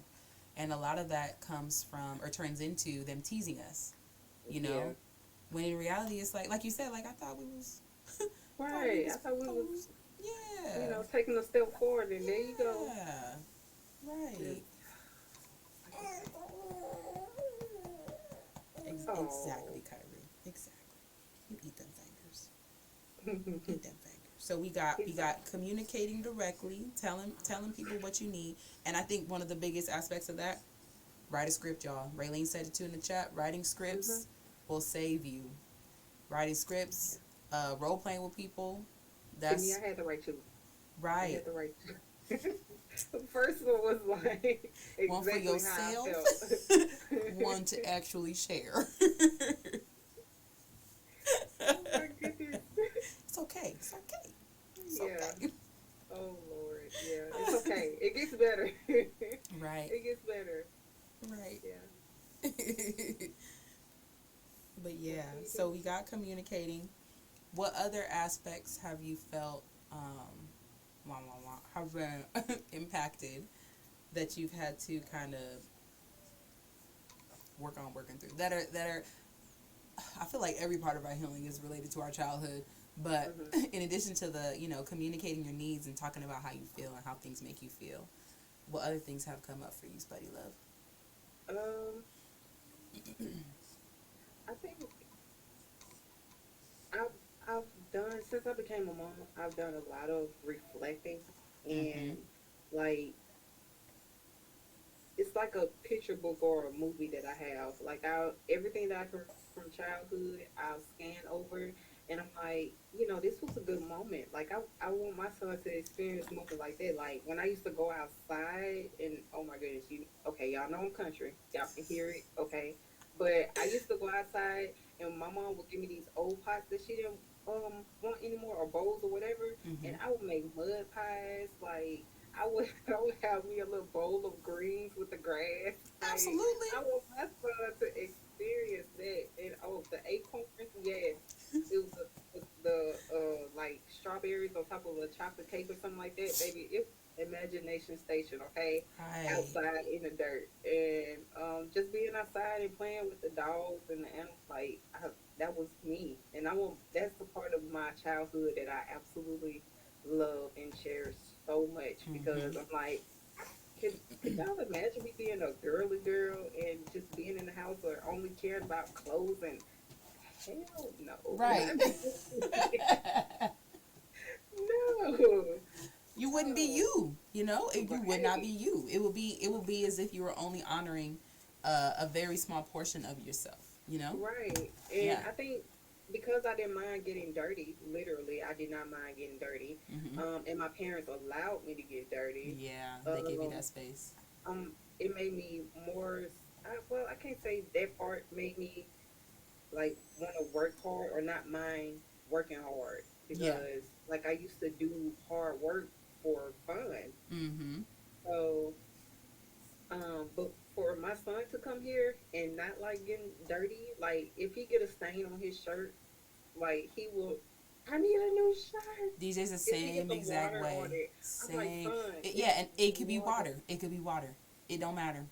And a lot of that comes from or turns into them teasing us, you yeah, know? When in reality it's like you said, like I thought we was right. I thought we thought we was, was yeah. taking a step forward, and there you go. Yeah. Just Right. like I said, Exactly, oh. Kyrie. Exactly. You eat them fingers. Eat them fingers. So we got communicating directly, telling people what you need, and I think one of the biggest aspects of that, write a script, y'all. Raylene said it too in the chat. Writing Mm-hmm. scripts will save you. Writing scripts, role playing with people. See me, I That's had to write two. I right. had to write two. The first one was like One for exactly how I yourself, felt. one to actually share. Oh my goodness. It's okay. It's okay. It's Yeah. okay. Oh Lord. Yeah. It's okay. It gets better. Right. It gets better. Right. Yeah. But What yeah, can you so do? we got communicating. What other aspects have you felt have been impacted that you've had to kind of working through that are I feel like every part of our healing is related to our childhood, but Mhm. in addition to the communicating your needs and talking about how you feel and how things make you feel, what other things have come up for you, Spuddy Love? Um, I think I've I've done since I became a mom. I've done a lot of reflecting, Mm-hmm. and like it's like a picture book or a movie that I have. Like I everything that I can remember from childhood, I'll scan over, and I'm like, this was a good moment. Like I want my son to experience a moment like that. Like when I used to go outside, and oh my goodness, okay, y'all know I'm country, y'all can hear it, okay. But I used to go outside, and my mom would give me these old pots that she didn't want anymore, or bowls or whatever, Mm-hmm. and I would make mud pies, like I would I would have me a little bowl of greens with the grass. Like Absolutely. I want my son to experience that. And oh, the acorns, yes. It was the like strawberries on top of a chocolate cake or something like that, baby. It imagination station, okay? Right. Outside in the dirt. And just being outside and playing with the dogs and the animals, like that was me. And I want that's the part of my childhood that I absolutely love and cherish so much, because Mm-hmm. I'm like, could y'all imagine me being a girly girl and just being in the house or only caring about clothes and hell no. Right. No. You wouldn't be Oh, you. You would not be right. you. It would be as if you were only honoring a very small portion of yourself. Right. And Yeah. I think because I didn't mind getting dirty, literally, I did not mind getting dirty. Mm-hmm. And my parents allowed me to get dirty. Yeah, they give you Um, that space. it made me more. Well, I can't say that part made me like want to work hard or not mind working hard, Yeah. because like I used to do hard work for fun. Mm-hmm. So, but for my son to come here and not like getting dirty, like if he get a stain on his shirt, like he will. I need a new shirt. DJ's the If he get same the exact water on way. it, I'm like, Same. son, Yeah, it's and it could be water. water. It could be water. It don't matter.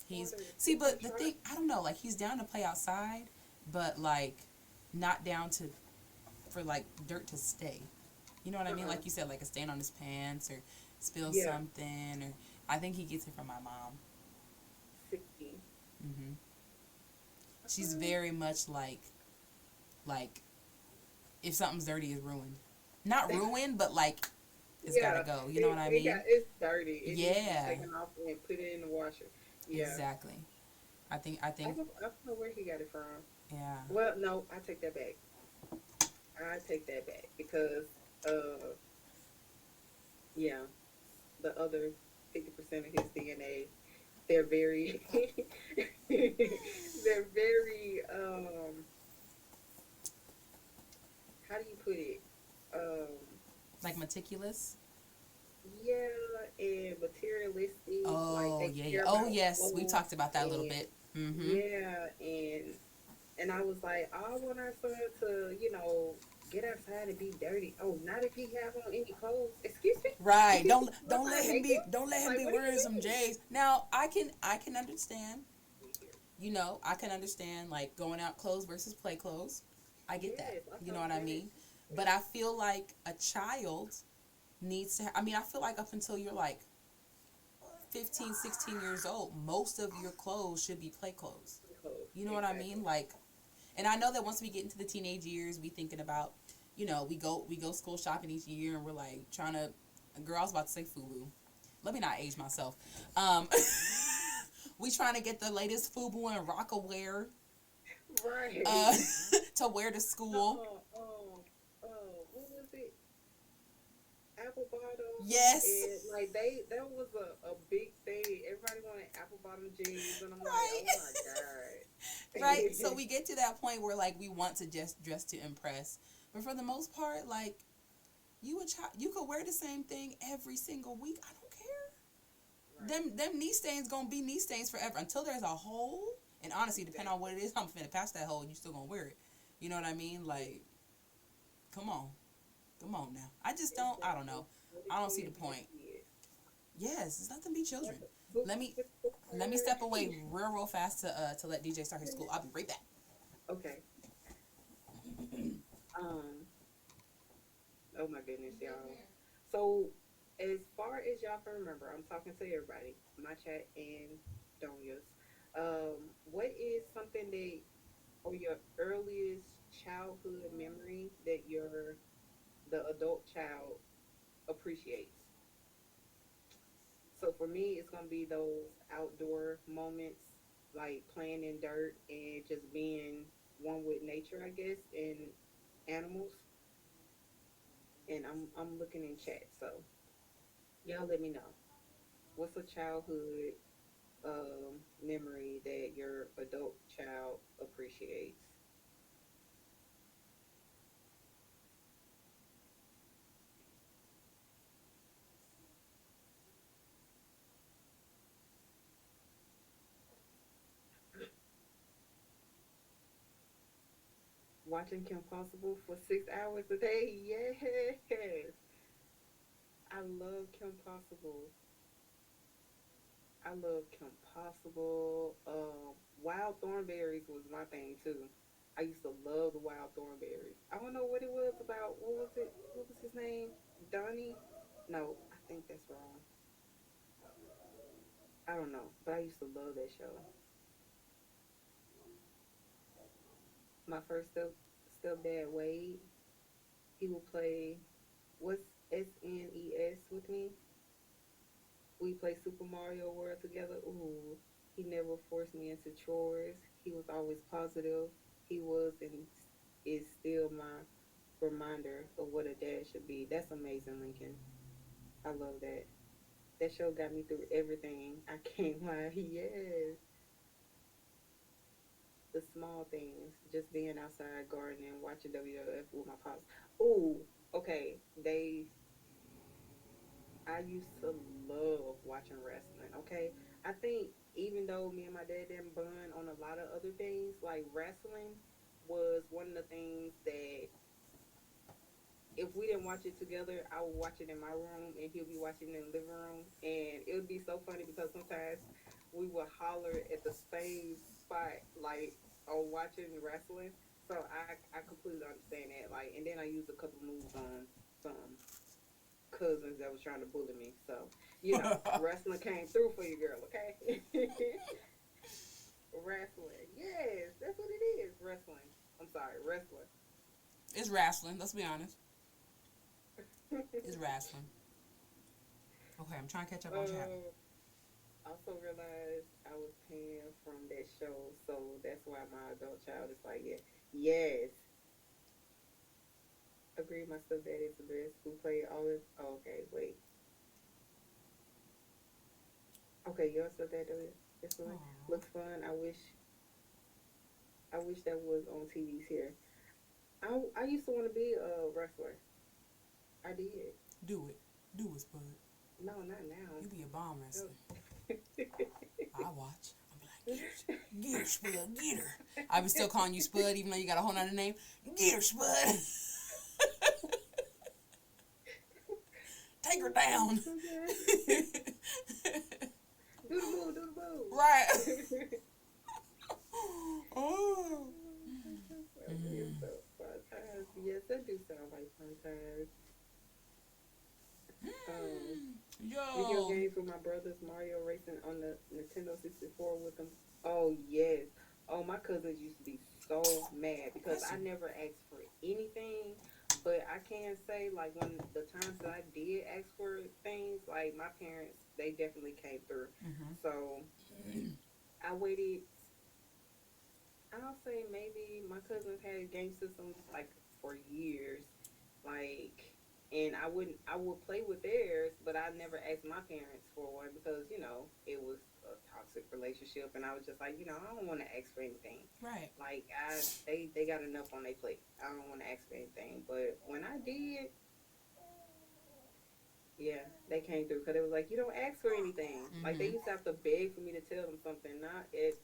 He's Water. see, It's a but the truck. thing I don't know. Like he's down to play outside, but like not down to for like dirt to stay. You know what I mean? Uh-uh. Like you said, like a stain on his pants or spill Yeah. something, or I think he gets it from my mom. 60. Hmm. She's Uh, very much like if something's dirty, it's ruined. Not ruined, but like it's gotta yeah. go. You know what I mean? It's dirty. It needs to be Yeah, taken off and put it in the washer. Yeah. exactly. I think I don't know where he got it from. yeah. Well, no, I take that back. I take that back because, uh, yeah, the other 50% of his DNA, they're very, they're very, how do you put it? Like meticulous. Yeah, and materialistic. Like Oh they yeah, yeah. care Oh about yes, we clothes talked about that a little and bit. Mm-hmm. yeah, and I was like, I want our son to, get outside and be dirty. Oh, not if he have on any clothes. Excuse me? Right. If he Don't let outside him naked? be Like, what do wearing you some mean? J's. Now I can understand. You know, I can understand like going out clothes versus play clothes. I get that. Yes, I You know told what I that. mean? But I feel like a child needs to I mean, I feel like up until you're like 15, 16 years old, most of your clothes should be play clothes. Clothes, You know what I mean? exactly. Like, and I know that once we get into the teenage years, we thinking about, we go school shopping each year, and we're like trying to. Girl, I was about to say FUBU. Let me not age myself. Um, we trying to get the latest FUBU and Rockaware uh, Right. to wear to school. Uh-uh. What was it? Apple bottom, Yes, and like that was a big thing. Everybody wanted apple bottom jeans, and I'm like, right, oh my god. right. So we get to that point where like we want to just dress to impress, but for the most part, like you a child, you could wear the same thing every single week. I don't care. Right. Them knee stains gonna be knee stains forever until there's a hole. And honestly, depending on Exactly. what it is, I'm finna patch that hole and you still gonna wear it. You know what I mean? Like, come on. Come on now. I don't Exactly. know. What a I don't see the kid be a point. kid. Yes, it's nothing to be children. Who Let me gets let me step away the real fast to let DJ start his school. I'll be right back. Okay. Um. Oh my goodness, y'all. So, as far as y'all can remember, I'm talking to everybody, my chat and Donya's. What is something that, or your earliest childhood memory that the adult child appreciates? So for me, it's gonna be those outdoor moments, like playing in dirt and just being one with nature, I guess, and animals. And I'm looking in chat, so y'all let me know. What's a childhood memory that your adult child appreciates? Watching Kim Possible for 6 hours a day? Yes. I love Kim Possible. I love Kim Possible. Wild Thornberries was my thing too. I used to love the Wild Thornberries. I don't know what it was about. What was it? What was his name? Donnie? No, I think that's wrong. I don't know, but I used to love that show. My first stepdad Wade, he would play what's SNES with me. We play Super Mario World together. Ooh, he never forced me into chores. He was always positive. He was and is still my reminder of what a dad should be. That's amazing, Lincoln. I love that. That show got me through everything. I can't lie. Yes. The small things, just being outside gardening, watching WWF with my pops. Ooh, okay. I used to love watching wrestling. Okay, I think even though me and my dad didn't bond on a lot of other things, like wrestling was one of the things that if we didn't watch it together, I would watch it in my room and he'll be watching it in the living room. And it would be so funny because sometimes we would holler at the same spot, like on watching wrestling. So I completely understand that. Like, and then I used a couple moves on some cousins that was trying to bully me. So, wrestling came through for you, girl, okay? Wrestling. Yes, that's what it is. Wrestling. I'm sorry, wrestling. It's wrestling. Let's be honest. It's wrestling. Okay, I'm trying to catch up on chat. uh, also realized I was paying from that show, so that's why my adult child is like, yeah, yes, agree. My stepdad is the best. Who played all this? Oh, okay, wait. Okay, your stepdad does this one Aw. looks fun. I wish that was on TVs here. I used to want to be a wrestler. I did. Do it. Do it, Spud. No, not now. You be a bomb No. wrestler. I watch. I'm like, get her, Spud, get her. I was still calling you Spud, even though you got a whole nother name. Get her, Spud. Take her down. So good. Do the move, do the move. Right. Oh. So fun times. Yes, that do sound like fun times. Video Yo. games with my brothers, Mario racing on the Nintendo 64 with them. Oh yes. Oh, my cousins used to be so mad because Bless I you. never asked for anything. But I can say, like, when the times that I did ask for things, like my parents, they definitely came through. Mm-hmm. So I waited. I'll say maybe my cousins had game systems like for years, like, and I would play with theirs, but I never asked my parents for one because it was a toxic relationship, and I was just like, I don't want to ask for anything. Right. Like they got enough on their plate. I don't want to ask for anything. But when I did, yeah, they came through because it was like you don't ask for anything. Like they Mm-hmm. used to have to beg for me to tell them something. Not it.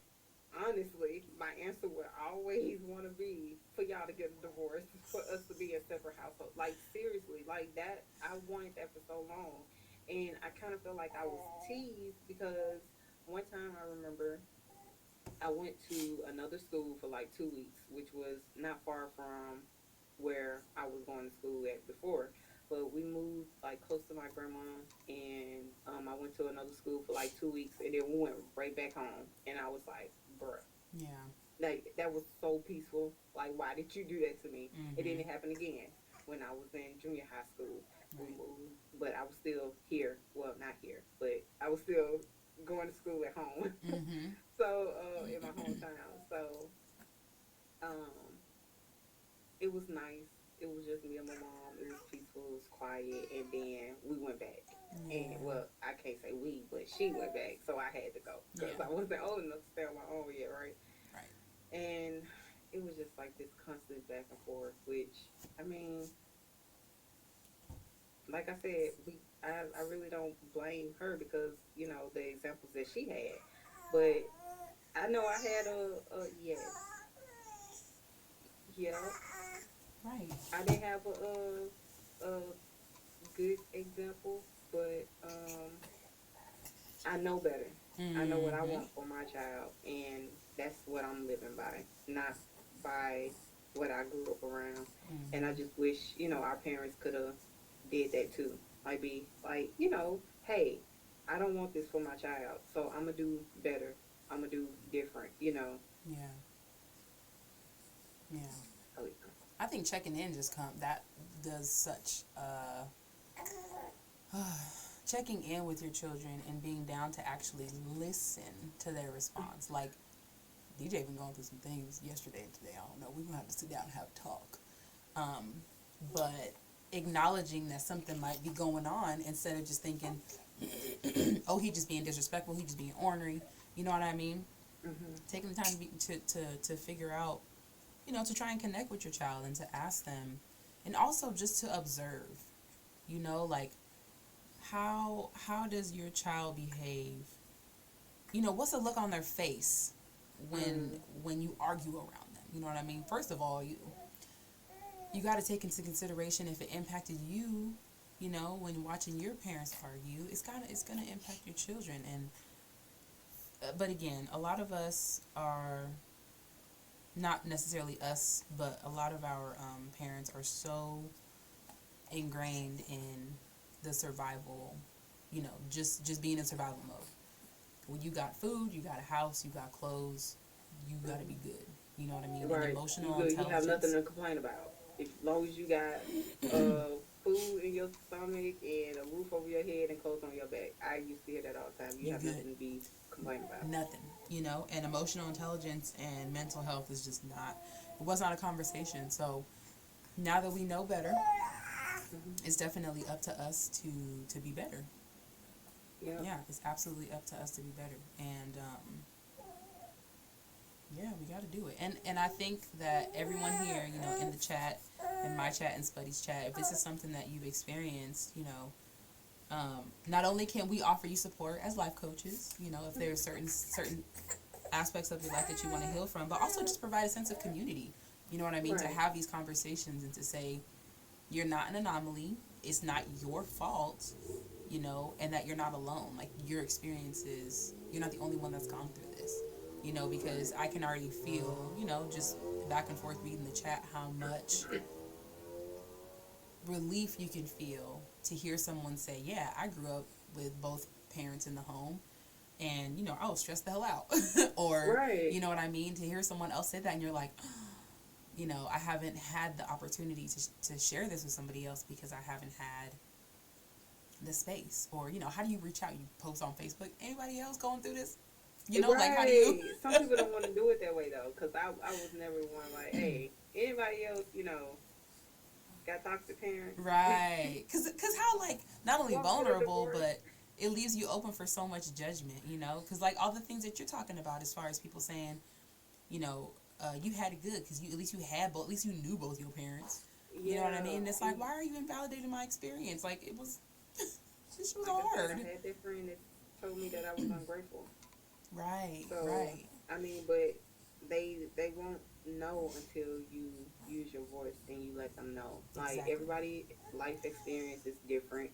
Honestly, my answer would always want to be for y'all to get a divorce, for us to be a separate household. Like seriously, like that. I wanted that for so long, and I kind of feel like I was teased because one time I remember I went to another school for like 2 weeks, which was not far from where I was going to school at before. But we moved like close to my grandma, and I went to another school for like 2 weeks, and then we went right back home. And I was like, bruh, Yeah. like that was so peaceful. Like, why did you do that to me? And then Mm-hmm. it happened again when I was in junior high school. We Right. moved, but I was still here. Well, not here, but I was still going to school at home. Mm-hmm. So in my hometown. So um, it was nice. It was just me and my mom. It was peaceful. It was quiet. And then we went back. And Yeah. well, I can't say we, but she went back, so I had to go because Yeah. I wasn't old enough to stay on my own yet, right? Right. And it was just like this constant back and forth. Which I mean, like I said, I really don't blame her because the examples that she had, but I know I had a yes, yeah. Right. I didn't have a good example, but I know better. I know what I Mm-hmm. want for my child, and that's what I'm living by, not by what I grew up around. And I Mm-hmm. just wish our parents could have did that too. Like be like hey, I don't want this for my child, so I'm gonna do better. I'm gonna do different. Yeah. Yeah. So yeah. I think checking in just that does such checking in with your children and being down to actually listen to their response. Like DJ been going through some things yesterday and today. I don't know. We're gonna have to sit down and have a talk. Um, but acknowledging that something might be going on instead of just thinking, oh, he just being disrespectful, he just being ornery. You know what I mean? Mhm. Taking the time to figure out, to try and connect with your child and to ask them, and also just to observe. Like how does your child behave? What's the look on their face when Mhm. when you argue around them? You know what I mean? First of all, you got to take into consideration if it impacted you, you know, when watching your parents argue, it's gonna impact your children. And but again, a lot of us are not necessarily us, but a lot of our parents are so ingrained in the survival, you know, just being in survival mode. When you got food, you got a house, you got clothes, you got to be good. You know what I mean? And Right. You emotional good. You have nothing intelligence. to complain about. If, as long as you got food in your stomach and a roof over your head and clothes on your back. I used to hear that all the time. You You have good. nothing to be complaining about. Nothing. You know, and emotional intelligence and mental health is just not. It was not a conversation. So now that we know better, Hmm. it's definitely up to us to be better. Yep. Yeah, it's absolutely up to us to be better. And yeah, we got to do it. And I think that everyone here, you know, in the chat, in my chat and Spuddy's chat, if this is something that you've experienced, you know, not only can we offer you support as life coaches, you know, if there's certain aspects of your life that you want to heal from, but also just provide a sense of community. You know what I mean? To Right. have these conversations and to say you're not an anomaly. It's not your fault, you know, and that you're not alone. Like your experiences, you're not the only one that's gone through this, you know, because Right. I can already feel, you know, just back and forth reading the chat how much relief you can feel to hear someone say, yeah, I grew up with both parents in the home and, you know, I was stressed the hell out. Or, Right. you know what I mean? To hear someone else say that and you're like, you know, I haven't had the opportunity to share this with somebody else because I haven't had the space. Or, you know, how do you reach out? You post on Facebook. Anybody else going through this? You know, like, how do you? Right. Some people don't want to do it that way though, because I was never one like, hey, anybody else, got toxic parents, Right. Cause how, like, not only going through a vulnerable, divorce. but it leaves you open for so much judgment, you know? Because, like, all the things that you're talking about as far as people saying, you know, you had it good because at least you had both, at least you knew both your parents. You know what I Yeah. mean? It's like, why are you invalidating my experience? Like, it was, this was Like I said, hard. I had that friend that told me that I was ungrateful. Right, So right. I mean, but they won't know until you use your voice and you let them know. Like Exactly. everybody, life experience is different.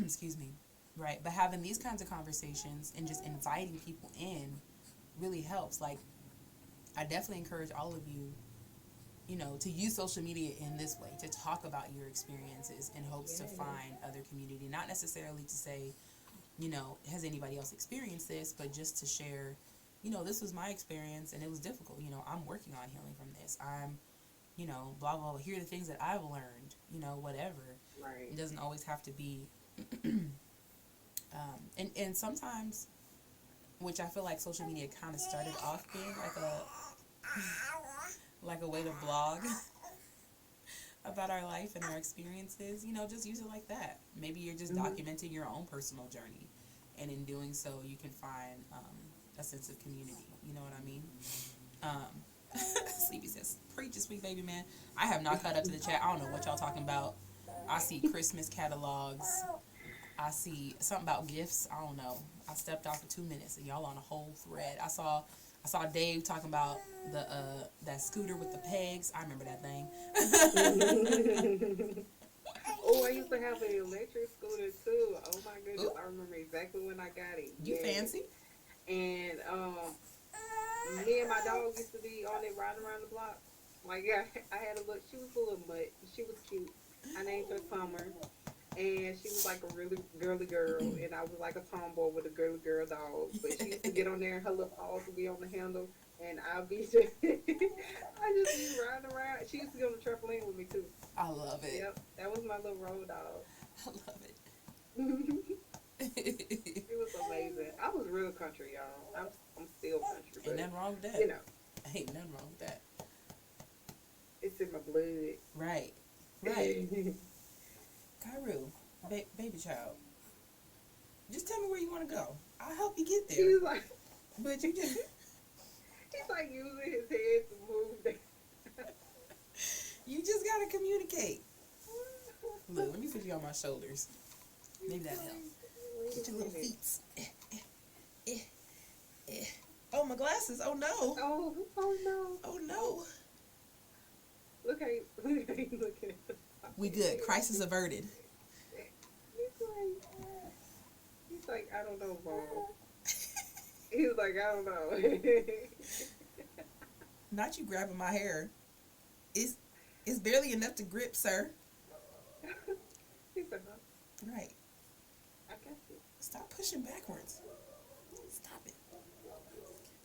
Excuse me. Right. But having these kinds of conversations and just inviting people in really helps. Like, I definitely encourage all of you, you know, to use social media in this way, to talk about your experiences in hopes to Yes. find other community. Not necessarily to say, you know, has anybody else experienced this, but just to share, you know, this was my experience and it was difficult. You know, I'm working on healing from this. I'm, you know, blah, blah, blah. Here are the things that I've learned, you know, whatever. Right. It doesn't always have to be, and sometimes, which I feel like social media kind of started off being like a way to blog about our life and our experiences, you know, just use it like that. Maybe you're just Hmm. documenting your own personal journey, and in doing so, you can find a sense of community. You know what I mean? Sleepy says, "Preach this week, baby man." I have not caught up to the chat. I don't know what y'all talking about. I see Christmas catalogs. I see something about gifts. I don't know. I stepped out for 2 minutes and y'all on a whole thread. I saw Dave talking about the that scooter with the pegs. I remember that thing. Oh, I used to have an electric scooter too. Oh my goodness, Ooh, I remember exactly when I got it. you Yes, fancy? and me and my dog used to be on it riding around the block. Like yeah, I had a look. She was a little mutt. She was cute. I named her Summer, and she was like a really girly girl, and I was like a tomboy with a girly girl dog. But she used to get on there, and her little paws would be on the handle, and I'll be just, I just be riding around. She used to get on the trampoline with me too. I love it. Yep, that was my little road dog. I love It it. was amazing. I was real country, y'all. I'm still country, Ain't but nothing wrong with you that. know, Ain't nothing wrong with that. it's in my blood. Right, right. Kairu, baby child, just tell me where you want to go. I'll help you get there. He's like But you just he's like using his head to move. you just gotta communicate. Look, let me put you on my shoulders. Maybe that help. Wait Get a your little minute. feet. Eh, eh. Oh, my glasses. Oh no. Oh, oh no. Oh no. look how you looking at the top We of your good. head. Crisis averted. He's like, I don't know, Mom. He was like, I don't know. Not you grabbing my hair. It's barely enough to grip, sir. He said, huh? Right. I got you. Stop pushing backwards. Stop it.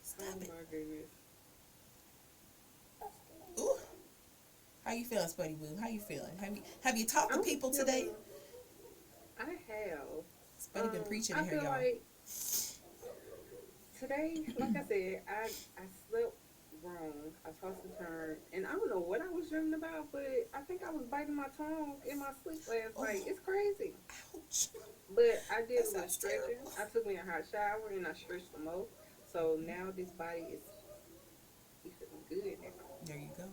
Stop Oh it. my goodness. Ooh. How you feeling, Spuddy Boo? How you feeling? Have you talked to I'm people feeling- today? I have. Spuddy been preaching I in here, feel y'all. like today, like I said, I slept wrong. I tossed and turned, and I don't know what I was dreaming about, but I think I was biting my tongue in my sleep last night. It's crazy. Ouch. But I did That a little sounds stretching. terrible. I took me a hot shower and I stretched the most. So now this body is feeling good now. There you go.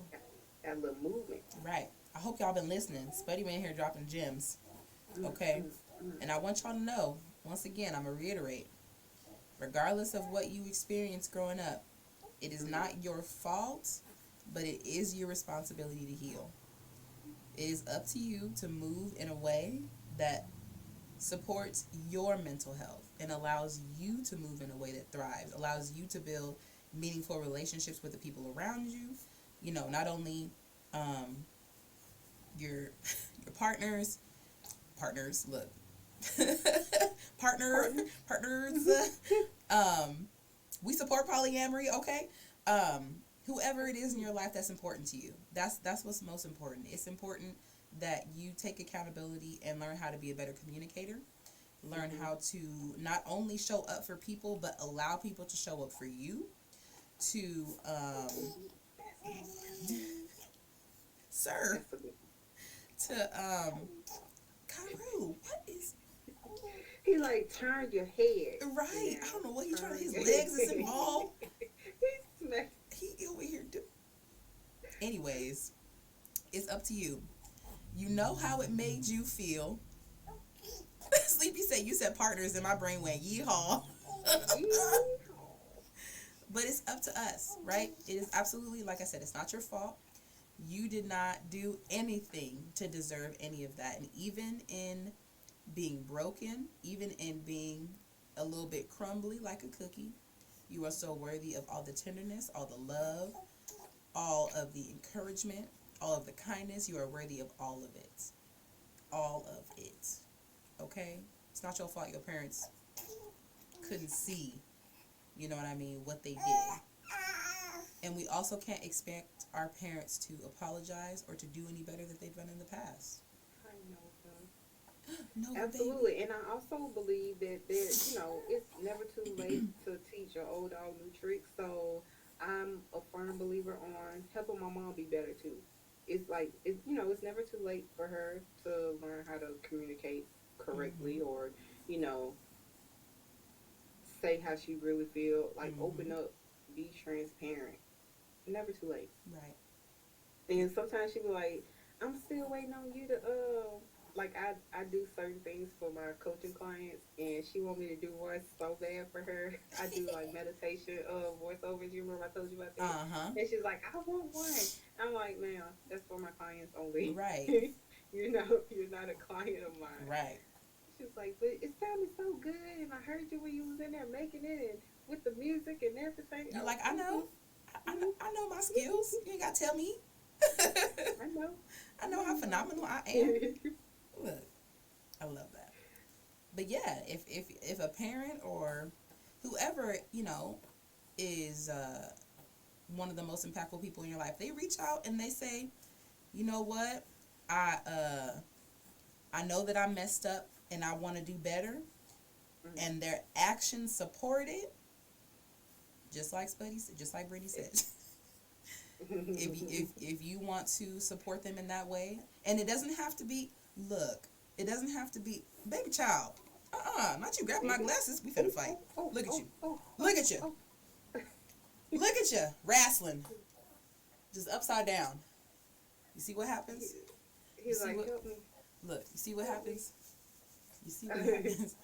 Got a little movement. Right. I hope y'all been listening. Spuddy been here dropping gems. Okay. And I want y'all to know, once again, I'm going to reiterate, regardless of what you experienced growing up, it is not your fault, but it is your responsibility to heal. It is up to you to move in a way that supports your mental health and allows you to move in a way that thrives, allows you to build meaningful relationships with the people around you. You know, not only your partners, look, partners. We support polyamory, okay? Whoever it is in your life that's important to you, that's what's most important. It's important that you take accountability and learn how to be a better communicator. Learn how to not only show up for people, but allow people to show up for you. To sir, to Kairu, what is He like turned your head. right? I don't know what he's trying. His legs is involved. He smacked. He over here do. Anyways, it's up to you. You know how it made you feel. Sleepy said you said partners, and my brain went yeehaw. But it's up to us, right? It is absolutely, like I said, it's not your fault. You did not do anything to deserve any of that. And even in being broken, even in being a little bit crumbly like a cookie, you are so worthy of all the tenderness, all the love, all of the encouragement, all of the kindness. You are worthy of all of it. All of it. Okay? It's not your fault your parents couldn't see, you know what I mean, what they did. And we also can't expect our parents to apologize or to do any better that they've done in the past. I know, son. No, Absolutely. baby. And I also believe that there, it's never too late to teach your old dog new tricks. So I'm a firm believer on helping my mom be better too. It's like it's never too late for her to learn how to communicate correctly, or you know, say how she really feel. Like open up, be transparent. Never too late. Right. And sometimes she be like, I'm still waiting on you to like I do certain things for my coaching clients, and she want me to do voice so bad for her. I do like meditation voiceovers. You remember I told you about that? And she's like, I want one. I'm like, ma'am, that's for my clients only. Right. You're not a client of mine. Right. She's like, but it sounded so good, and I heard you when you was in there making it, and with the music and everything. You're like, I know. I know my skills. You ain't got to tell me. I know. I know how phenomenal I am. Look, I love that. But yeah, if a parent or whoever, is one of the most impactful people in your life, they reach out and they say, you know what, I know that I messed up and I want to do better, and their actions support it, just like Brittany said. If you want to support them in that way, and it doesn't have to be, baby child, not you grabbing my glasses, we finna fight. Look at you. Look at you. Look at you, wrestling. Just upside down. You see what happens? He's like, help me. Look, you see what happens? You see what happens?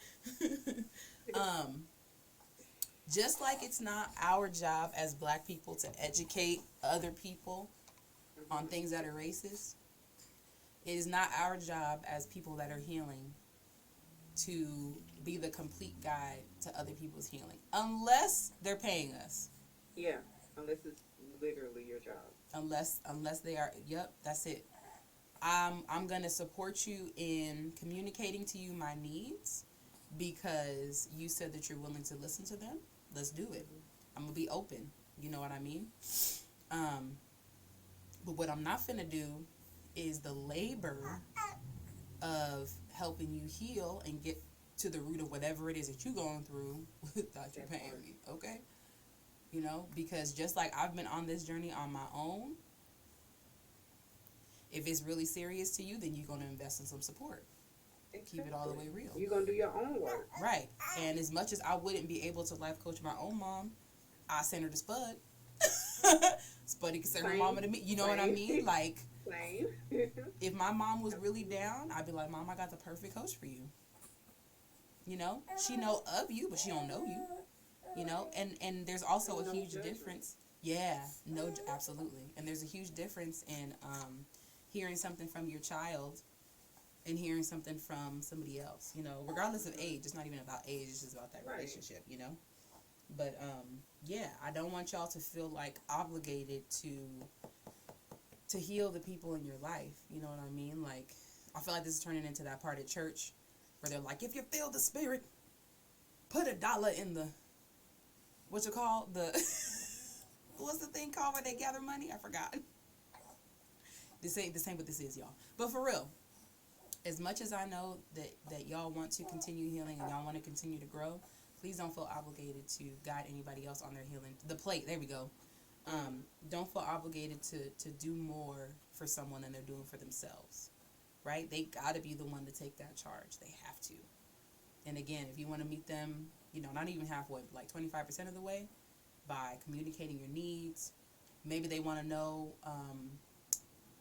Just like it's not our job as Black people to educate other people on things that are racist, it is not our job as people that are healing to be the complete guide to other people's healing, unless they're paying us. Yeah, unless it's literally your job. Unless they are. Yep, that's it. I'm gonna support you in communicating to you my needs because you said that you're willing to listen to them. Let's do it. I'm gonna be open. You know what I mean? But what I'm not finna do is the labor of helping you heal and get to the root of whatever it is that you're going through without you paying me. Okay? You know, because just like I've been on this journey on my own, if it's really serious to you, then you're going to invest in some support. Exactly. Keep it all the way real. You're going to do your own work. Right. And as much as I wouldn't be able to life coach my own mom, I send her to Spud. Spuddy can send her mama to me. You know what I mean? Like, if my mom was really down, I'd be like, Mom, I got the perfect coach for you. You know? She know of you, but she don't know you. You know? And there's also a huge difference. Yeah. No, absolutely. And there's a huge difference in hearing something from your child and hearing something from somebody else, you know, regardless of age. It's not even about age, it's just about that relationship, you know. But yeah, I don't want y'all to feel like obligated to heal the people in your life, you know what I mean? Like, I feel like this is turning into that part at church where they're like, if you feel the spirit, put $1 in the, what's it called, the what's the thing called where they gather money? I forgot. This ain't what this is, y'all. But for real, as much as I know that y'all want to continue healing and y'all want to continue to grow, please don't feel obligated to guide anybody else on their healing. The plate, there we go. Don't feel obligated to do more for someone than they're doing for themselves, right? They got to be the one to take that charge. They have to. And again, if you want to meet them, you know, not even halfway, like 25% of the way, by communicating your needs. Maybe they want to know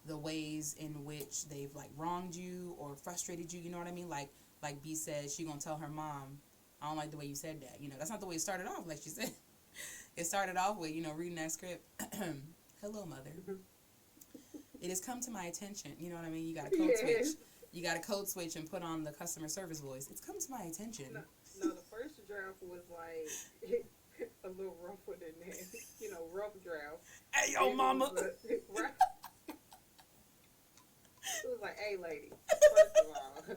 the ways in which they've like wronged you or frustrated you, you know what I mean? Like B said, she gonna tell her mom, I don't like the way you said that. You know, that's not the way it started off, like she said. It started off with, you know, reading that script. Hello, mother. It has come to my attention. You know what I mean? You got to code switch. You got to code switch and put on the customer service voice. It's come to my attention. No, the first draft was like a little rougher than that. You know, rough draft. Hey, yo, mama. Right. It was like, hey, lady, first of all,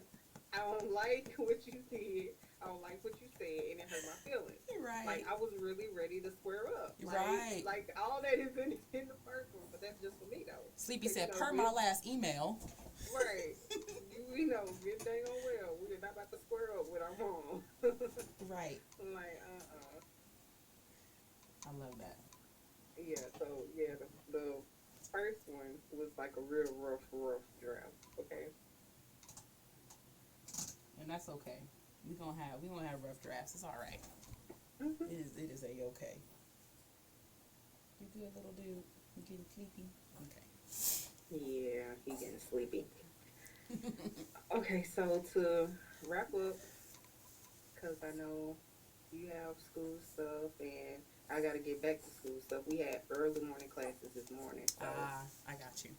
I don't like what you did. I don't like what you said, and it hurt my feelings. Right. Like, I was really ready to square up. Like, right. Like, all that is in the first one, but that's just for me, though. Sleepy said, per my last email. Right. You know, good dang on well, we're not about to square up with our mom. Right. I'm like, I love that. Yeah, so, yeah, the first one was like a real rough draft, okay? And that's okay. We gonna have rough drafts. It's all right. Mm-hmm. It is a-okay. You good, little dude? You getting sleepy? Okay. Yeah, he getting sleepy. Okay, so to wrap up, because I know you have school stuff and I got to get back to school stuff. We had early morning classes this morning. So, I got you.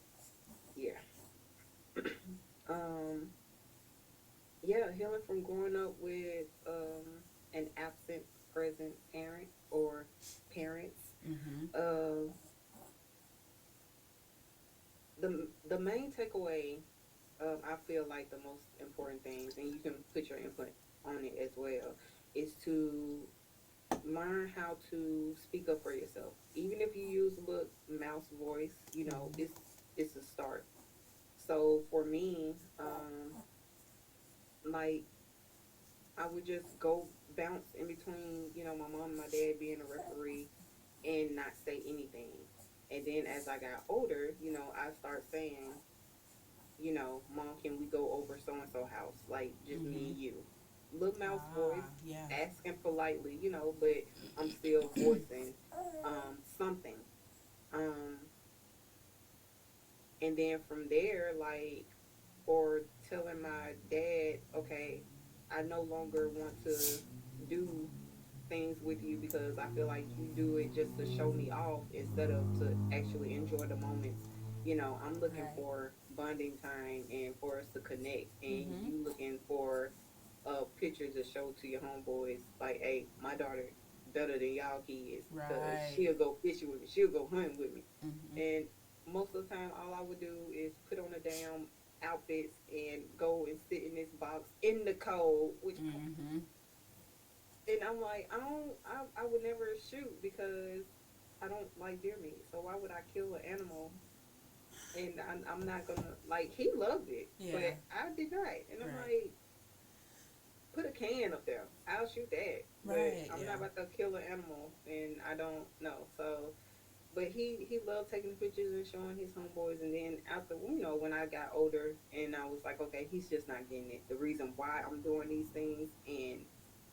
Yeah. Yeah, healing from growing up with an absent present parent or parents. Mm-hmm. The main takeaway, I feel like the most important things, and you can put your input on it as well, is to learn how to speak up for yourself. Even if you use a little mouse voice, you know, it's a start. So for me, like, I would just go bounce in between, you know, my mom and my dad being a referee and not say anything. And then as I got older, you know, I start saying, you know, Mom, can we go over so-and-so house? Like, just me and you. Little mouse voice, yeah. asking politely, you know, but I'm still voicing something. And then from there, like, or telling my dad, okay, I no longer want to do things with you because I feel like you do it just to show me off instead of to actually enjoy the moments I'm looking Right. for bonding time and for us to connect, and Mhm. you looking for pictures to show to your homeboys, like, hey, my daughter better than y'all kids, because Right. she'll go fishing with me, she'll go hunting with me. Mhm. And most of the time, all I would do is put on the damn outfits and go and sit in this box in the cold, which Mhm. and I'm like, I would never shoot because I don't like deer meat. So why would I kill an animal? And I'm not gonna like. He loved it, but Yeah. I did not. And I'm Right. like, put a can up there. I'll shoot that, but Right. I'm Yeah. not about to kill an animal, and I don't know. So, but he loved taking the pictures and showing his homeboys. And then after, when I got older, and I was like, okay, he's just not getting it. The reason why I'm doing these things, and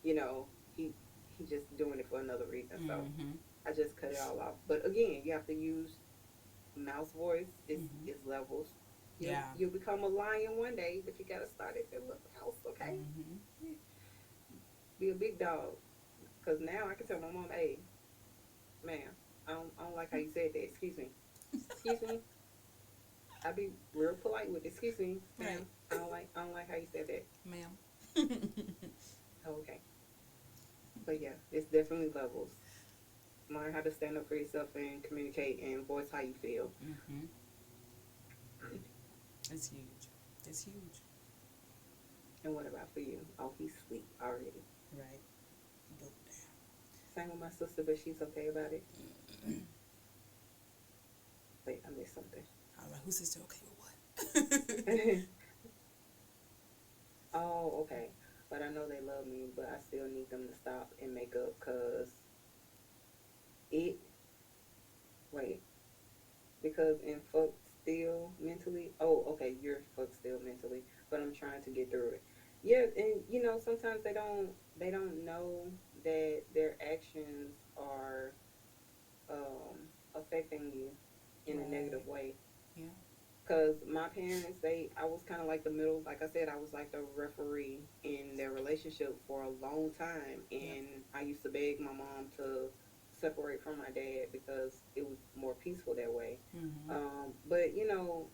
you know, he he just doing it for another reason. So Mhm. I just cut it all off. But again, you have to use mouse voice. Mhm. Is levels. Yeah. You'll become a lion one day, but you gotta start at the little house, okay? Mhm. Be a big dog. Cause now I can tell my mom, hey, ma'am, I don't like how you said that. Excuse me. Excuse me. I be real polite with it. Excuse me, Right. ma'am. I don't like how you said that. Ma'am. Oh, okay. But yeah, it's definitely levels. Learn how to stand up for yourself and communicate and voice how you feel. Mhm. It's huge. It's huge. And what about for you? Oh, he's sweet already. Right. Go Same with my sister, but she's okay about it. down. Wait, I missed something. I was like, who's sister okay with what? Oh, okay. But I know they love me, but I still need them to stop and make up because it, wait, because in fuck still mentally, oh, okay, you're fuck still mentally, but I'm trying to get through it. Yeah, and sometimes they don't know that their actions are affecting you in a negative Right. way. Yeah. Cause my parents, I was kind of like the middle. Like I said, I was like the referee in their relationship for a long time, Yep. and I used to beg my mom to separate from my dad because it was more peaceful that way. Mhm. But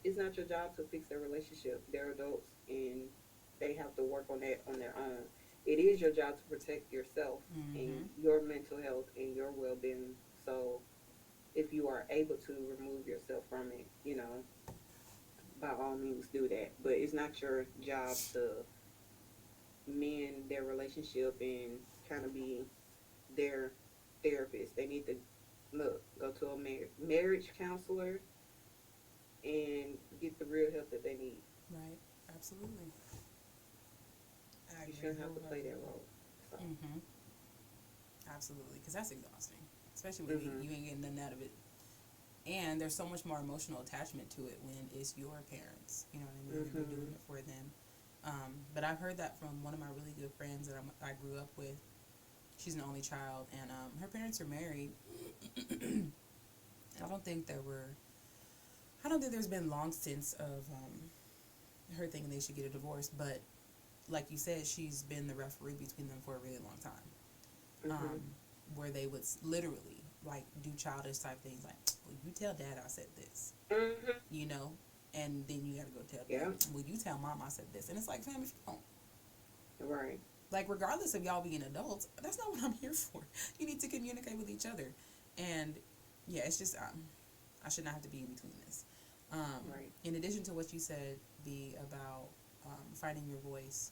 it's not your job to fix their relationship. They're adults, and they have to work on that on their own. It is your job to protect yourself and Mhm. your mental health and your well-being. So if you are able to remove yourself from it, by all means do that. But it's not your job to mend their relationship and kind of be their therapist. They need to go to a marriage counselor and get the real help that they need. Right. Absolutely. I You agree shouldn't have to play that wholeheartedly. role. So, Mhm. Absolutely, because that's exhausting, especially when mhm, you ain't getting nothing out of it. And there's so much more emotional attachment to it when it's your parents. You know what I mean? And you're doing mhm, it for them. But I've heard that from one of my really good friends that I grew up with. She's an only child, and her parents are married. I don't think there were. I don't think there's been long since of her thinking they should get a divorce. But like you said, she's been the referee between them for a really long time. mhm, Where they would literally like do childish type things like, well, you tell dad I said this, mhm. you know, and then you gotta go tell Yeah, dad, well, you tell mom I said this. And it's like, fam, if you don't, right. like, regardless of y'all being adults, that's not what I'm here for. You need to communicate with each other. And yeah, it's just, I should not have to be in between this. Right. In addition to what you said, be about finding your voice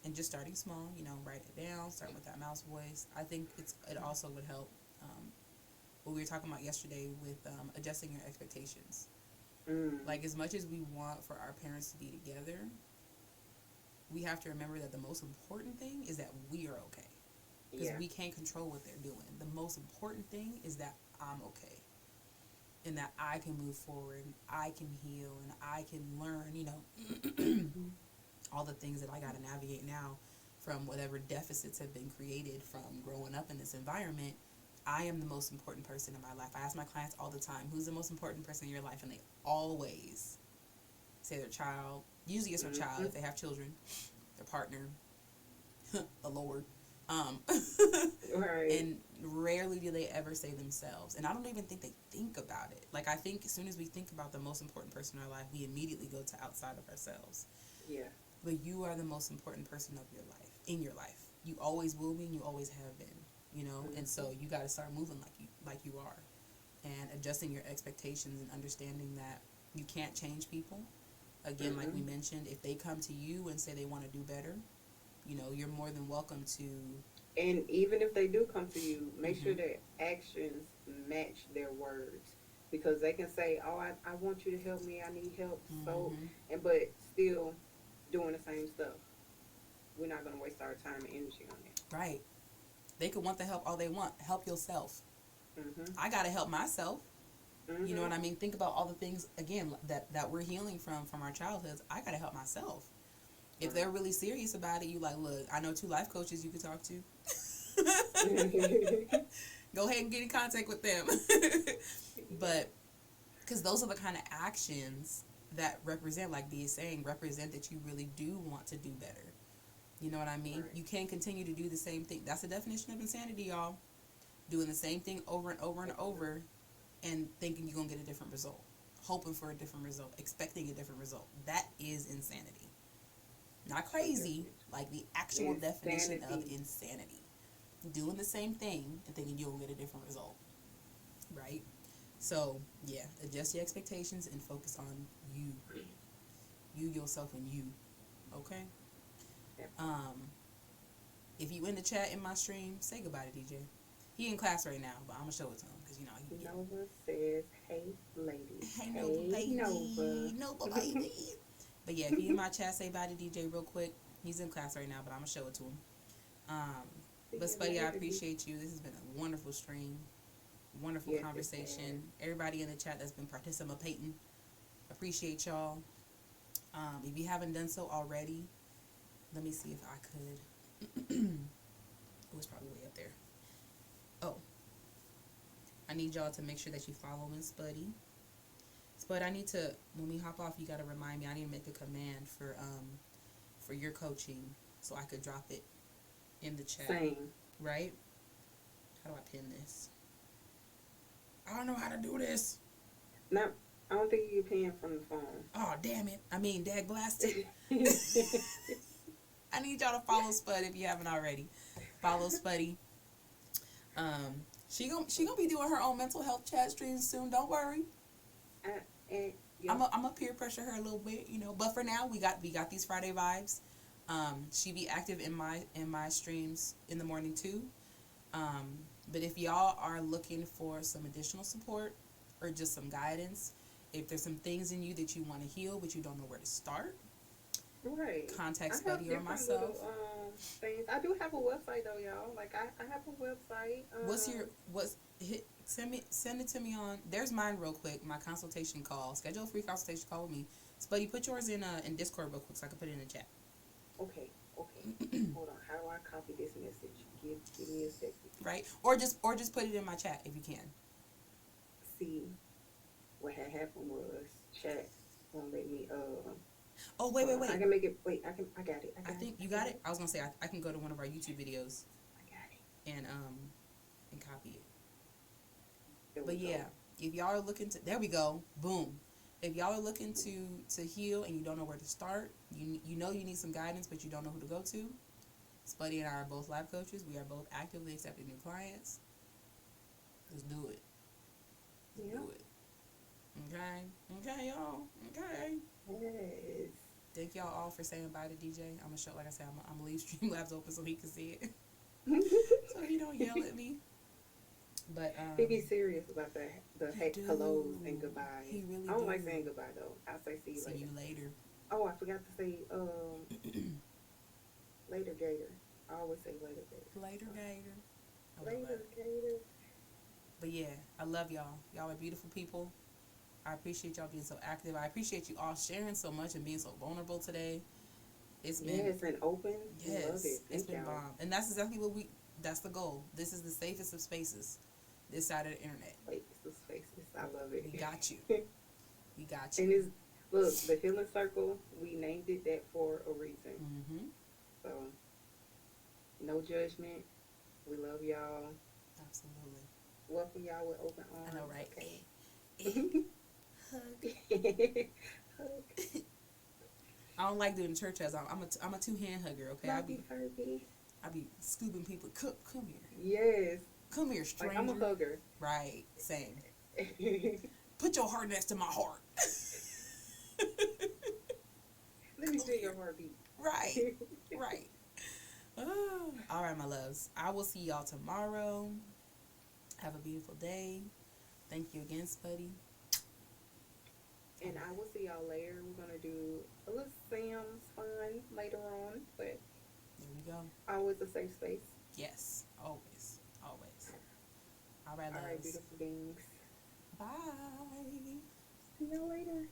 and just starting small, write it down, start with that mouse voice. I think it also would help what we were talking about yesterday with adjusting your expectations. Mm. Like, as much as we want for our parents to be together, we have to remember that the most important thing is that we are okay. Because Yeah. we can't control what they're doing. The most important thing is that I'm okay. And that I can move forward, and I can heal, and I can learn, Mhm. all the things that I got to navigate now from whatever deficits have been created from growing up in this environment. I am the most important person in my life. I ask my clients all the time, who's the most important person in your life? And they always say their child. Usually it's their child Mhm. if they have children, their partner, the Lord. Right. And rarely do they ever say themselves. And I don't even think they think about it. Like, I think as soon as we think about the most important person in our life, we immediately go to outside of ourselves. Yeah. But you are the most important person of your life, in your life. You always will be and you always have been, you know? And so you got to start moving like you are. And adjusting your expectations and understanding that you can't change people. Again, like we mentioned, if they come to you and say they want to do better, you know, you're more than welcome to. And even if they do come to you, make sure their actions match their words. Because they can say, oh, I want you to help me. I need help. So, but still doing the same stuff. We're not going to waste our time and energy on that. Right. They could want the help all they want. Help yourself. I got to help myself. You know what I mean? Think about all the things, again, that we're healing from our childhoods. I got to help myself. If they're really serious about it, you like, look, I know 2 life coaches you could talk to. Go ahead and get in contact with them. But, because those are the kind of actions that represent, like B is saying, represent that you really do want to do better. You know what I mean? Right. You can't continue to do the same thing. That's the definition of insanity, y'all. Doing the same thing over and over and over and thinking you're going to get a different result. Hoping for a different result. Expecting a different result. That is insanity. Not crazy, like the actual definition of insanity. Doing the same thing and thinking you'll get a different result. Right? So, yeah, adjust your expectations and focus on you. You, yourself, and you. Okay? If you in the chat in my stream, say goodbye to DJ. He in class right now, but I'm going to show it to him because, you know, he Nova says, hey, ladies. Hey, Nova, baby. Nova, baby. But yeah, if you in my chat, say bye to DJ real quick. He's in class right now, but I'm going to show it to him. But Spuddy, I appreciate you. This has been a wonderful stream. Wonderful conversation. Everybody in the chat that's been participating, appreciate y'all. If you haven't done so already, let me see if I could. It was probably way up there. Oh. I need y'all to make sure that you following Spuddy. Spud, I need to, when we hop off, you got to remind me, I need to make a command for your coaching so I could drop it in the chat. Same. Right? How do I pin this? I don't know how to do this. No, I don't think you can from the phone. Oh, damn it. I mean, dag blasted. I need y'all to follow Spud if you haven't already. Follow Spuddy. She gonna be doing her own mental health chat streams soon. Don't worry. I'm a peer pressure her a little bit, you know. But for now, we got these Friday vibes. She be active in my streams in the morning too. But if y'all are looking for some additional support or just some guidance, if there's some things in you that you want to heal but you don't know where to start, right? Contact Spuddy or myself. Little, things. I do have a website though, y'all. Like I have a website. Send it to me on. There's mine real quick. My consultation call. Schedule a free consultation call with me. Spuddy, put yours in Discord real quick so I can put it in the chat. Okay. Hold on. How do I copy this message? Give me a second. Right, or just put it in my chat if you can. See, what had happened was chat won't let me. Oh wait. I can make it. Wait, I got it. I think you got it. I was gonna say I can go to one of our YouTube videos. I got it. And copy it. But yeah, if y'all are looking to, there we go, boom. If y'all are looking to heal and you don't know where to start, you know you need some guidance, but you don't know who to go to. Spuddy and I are both life coaches. We are both actively accepting new clients. Let's do it. Let's do it. Okay, y'all. Okay. Yes. Thank y'all all for saying bye to DJ. I'm gonna show, like I said, I'm gonna leave Streamlabs open so he can see it, so he don't yell at me. But he be serious about the hellos and goodbyes. He really I don't do. like saying goodbye though. I say see you later. Oh, I forgot to say later, Gator. I always say later, Gator. Later, Gator. Later, Gator. But yeah, I love y'all. Y'all are beautiful people. I appreciate y'all being so active. I appreciate you all sharing so much and being so vulnerable today. It's been and open. Yes, I love it. it's been bomb, and that's exactly what that's the goal. This is the safest of spaces, this side of the internet. Safest of spaces. I love it. We got you. We got you. And it's, look, the healing circle. We named it that for a reason. Mm-hmm. So, no judgment. We love y'all. Absolutely. Welcome y'all with open I know, arms. right? Okay. Hug. Hug. I don't like doing church as I'm a two hand hugger. Okay, Furby, Furby. I be scooping people. Come here. Yes. Come here, Like I'm a stranger. hugger. Right. Same. Put your heart next to my heart. Let me Come feel here. your heartbeat. Right. Right. All right, my loves. I will see y'all tomorrow. Have a beautiful day. Thank you again, Spuddy. And I will see y'all later. We're gonna do a little Sam's fun later on, but There we go. always a safe space. Yes. Always. Always. All right, All right, loves. beautiful beings. Bye. See y'all later.